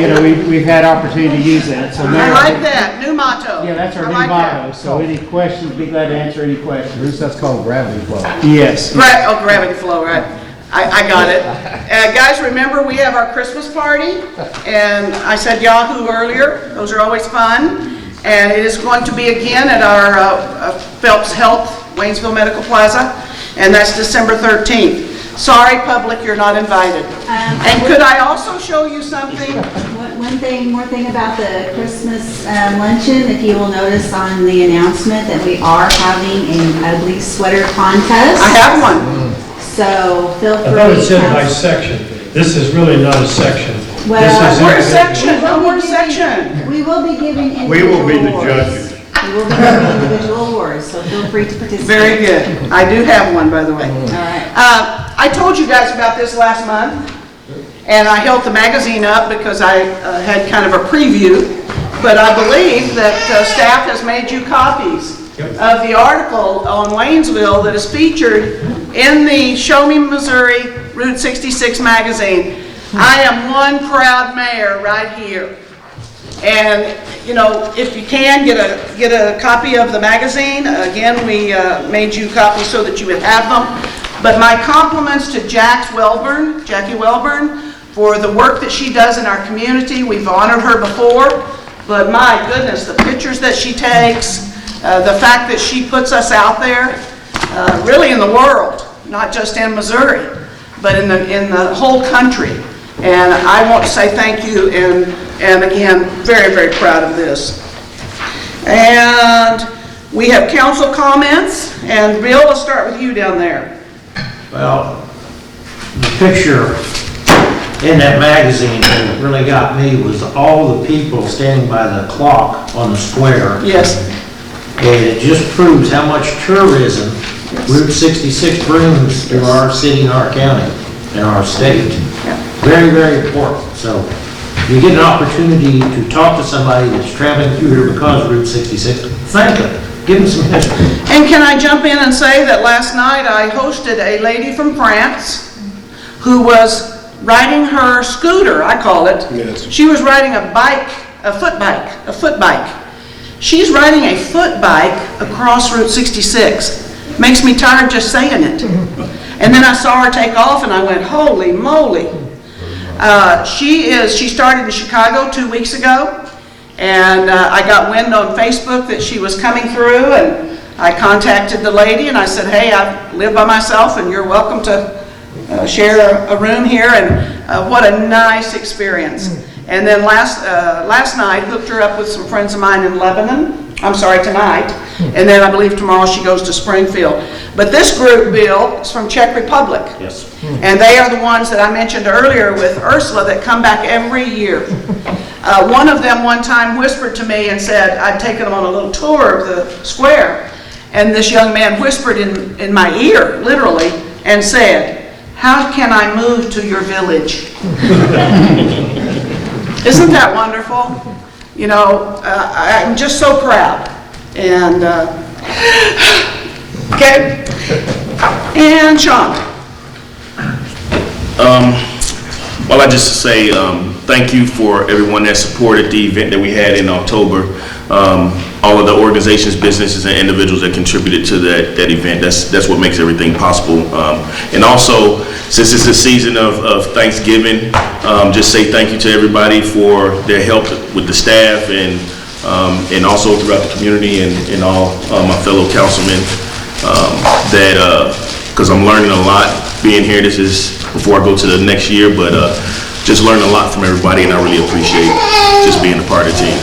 [SPEAKER 9] we've had opportunity to use that. So
[SPEAKER 2] I like that, new motto.
[SPEAKER 9] Yeah, that's our
[SPEAKER 2] I
[SPEAKER 9] new
[SPEAKER 2] like
[SPEAKER 9] motto.
[SPEAKER 2] that.
[SPEAKER 9] So any questions, be glad to answer any questions.
[SPEAKER 11] Bruce, that's called gravity flow.
[SPEAKER 9] Yes.
[SPEAKER 2] Gravity flow, right. I got it. Guys, remember we have our Christmas party, and I said Yahoo earlier. Those are always fun. And it is going to be again at our Phelps Health, Waynesville Medical Plaza, and that's December 13th. Sorry, public, you're not invited. And could I also show you something?
[SPEAKER 12] One more thing about the Christmas luncheon, if you will notice on the announcement that we are having an ugly sweater contest.
[SPEAKER 2] I have one.
[SPEAKER 12] So feel free.
[SPEAKER 3] I thought it said by section. This is really not a section.
[SPEAKER 12] Well,
[SPEAKER 2] we're a section. We're a section.
[SPEAKER 12] We will be giving individual
[SPEAKER 13] We will be the
[SPEAKER 12] awards.
[SPEAKER 13] judges.
[SPEAKER 12] We will be giving individual awards, so feel free to participate.
[SPEAKER 2] Very good. I do have one, by the way.
[SPEAKER 12] All right.
[SPEAKER 2] I told you guys about this last month, and I held the magazine up because I had kind of a preview, but I believe that staff has made you copies of the article on Waynesville that is featured in the Show Me Missouri Route 66 magazine. I am one proud mayor right here. And, if you can, get a copy of the magazine. Again, we made you copies so that you would have them. But my compliments to Jackie Welburn, for the work that she does in our community. We've honored her before, but my goodness, the pictures that she takes, the fact that she puts us out there, really in the world, not just in Missouri, but in the whole country. And I want to say thank you, and again, very, very proud of this. And we have council comments, and Bill, let's start with you down there.
[SPEAKER 14] Well, the picture in that magazine that really got me was all the people standing by the clock on the square.
[SPEAKER 2] Yes.
[SPEAKER 14] And it just proves how much tourism Route 66 brings to our city and our county and our state. Very, very important. So you get an opportunity to talk to somebody that's traveling through here because of Route 66, thank them. Give them some history.
[SPEAKER 2] And can I jump in and say that last night I hosted a lady from France who was riding her scooter, I call it.
[SPEAKER 1] Yes.
[SPEAKER 2] She was riding a foot bike. She's riding a foot bike across Route 66. Makes me tired just saying it. And then I saw her take off and I went, holy moly. She started in Chicago 2 weeks ago, and I got wind on Facebook that she was coming through, and I contacted the lady and I said, hey, I live by myself and you're welcome to share a room here, and what a nice experience. And then last night hooked her up with some friends of mine in Lebanon. I'm sorry, tonight. And then I believe tomorrow she goes to Springfield. But this group, Bill, is from Czech Republic.
[SPEAKER 14] Yes.
[SPEAKER 2] And they are the ones that I mentioned earlier with Ursula that come back every year. One of them one time whispered to me and said, I'd taken them on a little tour of the square. And this young man whispered in my ear, literally, and said, how can I move to your village? Isn't that wonderful? You know, I'm just so proud. And, okay. And Sean.
[SPEAKER 8] Well, I just say thank you for everyone that supported the event that we had in October. All of the organizations, businesses, and individuals that contributed to that event. That's what makes everything possible. And also, since it's the season of Thanksgiving, just say thank you to everybody for their help with the staff and also throughout the community and all my fellow councilmen. Because I'm learning a lot being here. This is before I go to the next year, but just learning a lot from everybody, and I really appreciate just being a part of the team.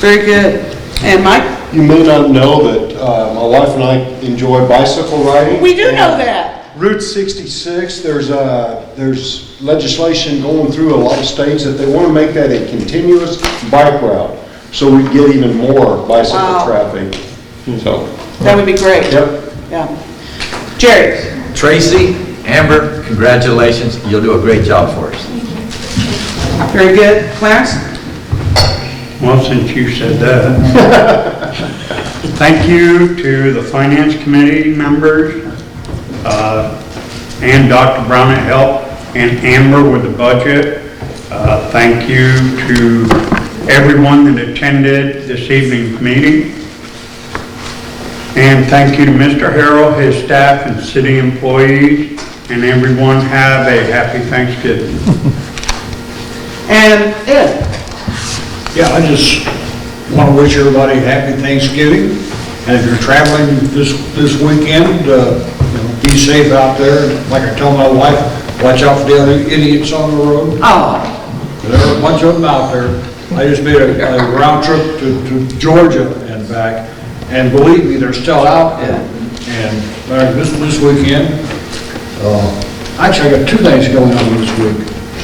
[SPEAKER 2] Very good. And Mike?
[SPEAKER 1] You may not know that my wife and I enjoy bicycle riding.
[SPEAKER 2] We do know that.
[SPEAKER 1] Route 66, there's legislation going through a lot of states that they want to make that a continuous bike route, so we get even more bicycle traffic. So
[SPEAKER 2] that would be great.
[SPEAKER 1] Yep.
[SPEAKER 2] Yeah. Jerry.
[SPEAKER 15] Tracy, Amber, congratulations. You'll do a great job for us.
[SPEAKER 2] Very good. Clarence?
[SPEAKER 13] Well, since you said that, thank you to the Finance Committee members and Dr. Brown that helped, and Amber with the budget. Thank you to everyone that attended this evening's meeting. And thank you to Mr. Harrell, his staff, and city employees, and everyone. Have a happy Thanksgiving.
[SPEAKER 2] And Ed.
[SPEAKER 16] Yeah, I just want to wish everybody a happy Thanksgiving. And if you're traveling this weekend, be safe out there. Like I tell my wife, watch out for the other idiots on the road.
[SPEAKER 2] Oh.
[SPEAKER 16] There are a bunch of them out there. I just made a round trip to Georgia and back. And believe me, they're still out there. And this weekend, actually I got two things going on this week.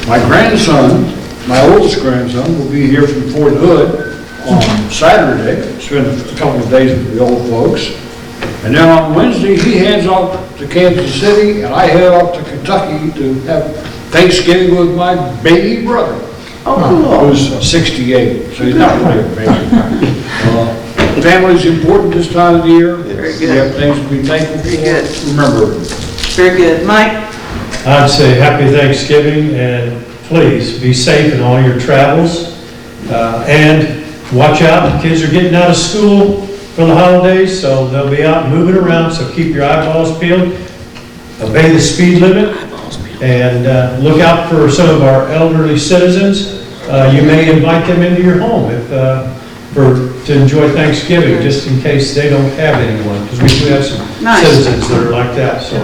[SPEAKER 16] My grandson, my oldest grandson, will be here from Fort Hood on Saturday, spend a couple of days with the old folks. And then on Wednesday, he heads off to Kansas City, and I head off to Kentucky to have Thanksgiving with my baby brother.
[SPEAKER 2] Oh,
[SPEAKER 16] who's 68, so he's not really a baby. Family's important this time of the year.
[SPEAKER 2] Very good.
[SPEAKER 16] We have things to be thankful for. Remember.
[SPEAKER 2] Very good. Mike?
[SPEAKER 3] I'd say happy Thanksgiving, and please be safe in all your travels. And watch out, the kids are getting out of school for the holidays, so they'll be out moving around, so keep your eyeballs peeled. Obey the speed limit, and look out for some of our elderly citizens. You may invite them into your home to enjoy Thanksgiving, just in case they don't have anyone, because we do have some citizens that are like that. So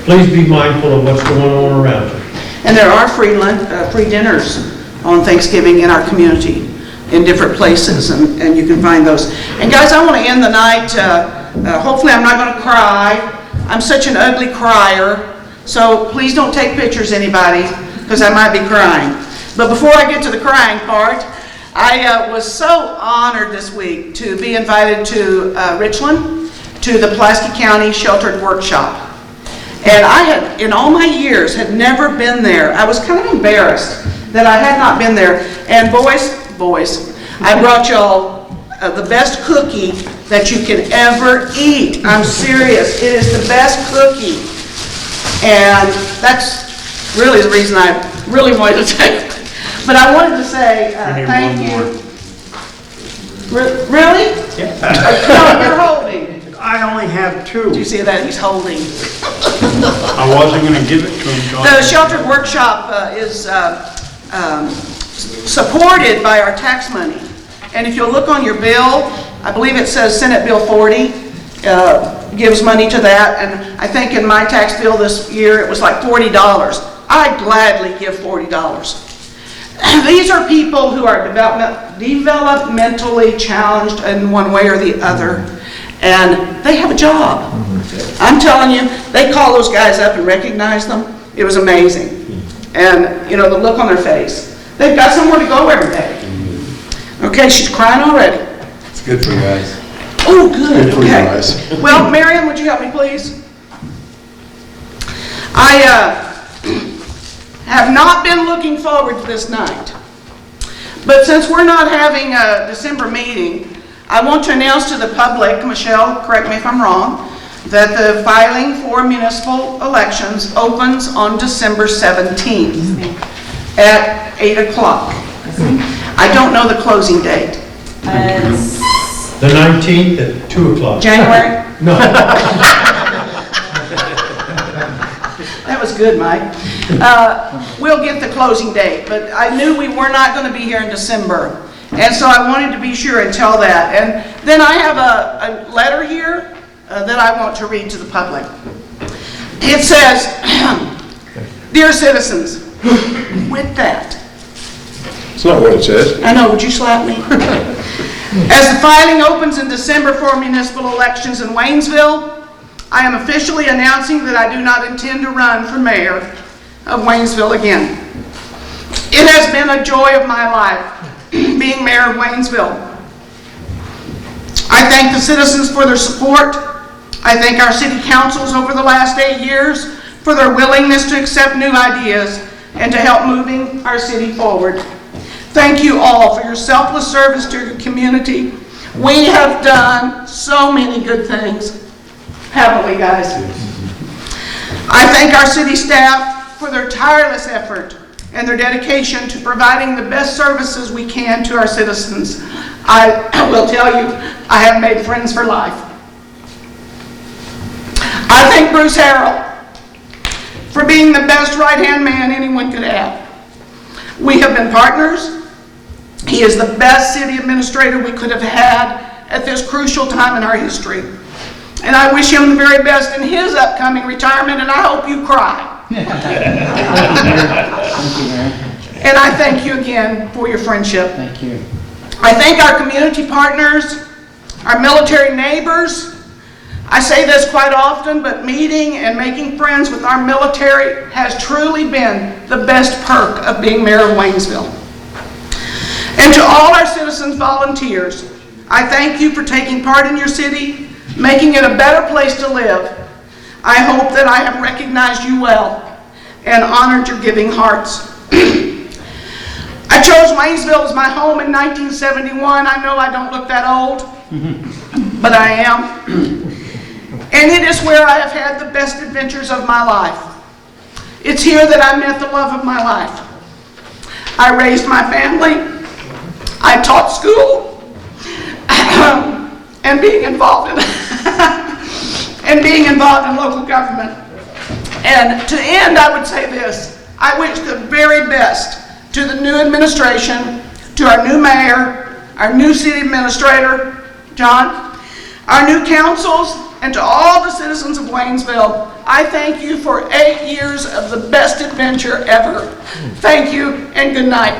[SPEAKER 3] please be mindful of what's going on around you.
[SPEAKER 2] And there are free dinners on Thanksgiving in our community in different places, and you can find those. And guys, I want to end the night, hopefully I'm not going to cry. I'm such an ugly crier, so please don't take pictures, anybody, because I might be crying. But before I get to the crying part, I was so honored this week to be invited to Richland, to the Pulaski County Sheltered Workshop. And I had, in all my years, had never been there. I was kind of embarrassed that I had not been there. And boys, I brought y'all the best cookie that you can ever eat. I'm serious. It is the best cookie. And that's really the reason I really wanted to take it. But I wanted to say thank you. Really?
[SPEAKER 13] Yeah.
[SPEAKER 2] No, you're holding.
[SPEAKER 13] I only have have two.
[SPEAKER 2] Do you see that? He's holding.
[SPEAKER 13] I wasn't gonna give it to him. so I-
[SPEAKER 2] The sheltered workshop is supported by our tax money. And if you'll look on your bill, I believe it says Senate Bill 40 gives money to that. And I think in my tax bill this year, it was like $40. I'd gladly give $40. These are people who are developmentally challenged in one way or the other. And they have a job. I'm telling you, they call those guys up and recognize them. It was amazing. And, you know, the look on their face. They've got somewhere to go every day. Okay, she's crying already.
[SPEAKER 15] It's good for you guys.
[SPEAKER 2] Oh, good,
[SPEAKER 1] for you
[SPEAKER 2] okay.
[SPEAKER 1] guys.
[SPEAKER 2] Well, Marion, would you help me, please? I have not been looking forward to this night. But since we're not having a December meeting, I want to announce to the public, Michelle, correct me if I'm wrong, that the filing for municipal elections opens on December 17th at 8 o'clock. I don't know the closing date.
[SPEAKER 3] The 19th at 2 o'clock.
[SPEAKER 2] January?
[SPEAKER 3] No.
[SPEAKER 2] That was good, Mike. We'll get the closing date, but I knew we were not going to be here in December. And so I wanted to be sure and tell that. And then I have a letter here that I want to read to the public. It says, "Dear citizens," with that.
[SPEAKER 1] It's not what it says.
[SPEAKER 2] I know, would you slap me? As the filing opens in December for municipal elections in Waynesville, I am officially announcing that I do not intend to run for mayor of Waynesville again. It has been a joy of my life being mayor of Waynesville. I thank the citizens for their support. I thank our city councils over the last 8 years for their willingness to accept new ideas and to help moving our city forward. Thank you all for your selfless service to your community. We have done so many good things, haven't we, guys? I thank our city staff for their tireless effort and their dedication to providing the best services we can to our citizens. I will tell you, I have made friends for life. I thank Bruce Harrell for being the best right-hand man anyone could have. We have been partners. He is the best city administrator we could have had at this crucial time in our history. And I wish him the very best in his upcoming retirement, and I hope you cry. And I thank you again for your friendship.
[SPEAKER 9] Thank you.
[SPEAKER 2] I thank our community partners, our military neighbors. I say this quite often, but meeting and making friends with our military has truly been the best perk of being mayor of Waynesville. And to all our citizens volunteers, I thank you for taking part in your city, making it a better place to live. I hope that I have recognized you well and honored your giving hearts. I chose Waynesville as my home in 1971. I know I don't look that old, but I am. And it is where I have had the best adventures of my life. It's here that I met the love of my life. I raised my family. I taught school. And being involved in local government. And to end, I would say this. I wish the very best to the new administration, to our new mayor, our new city administrator, John, our new councils, and to all the citizens of Waynesville. I thank you for 8 years of the best adventure ever. Thank you and good night.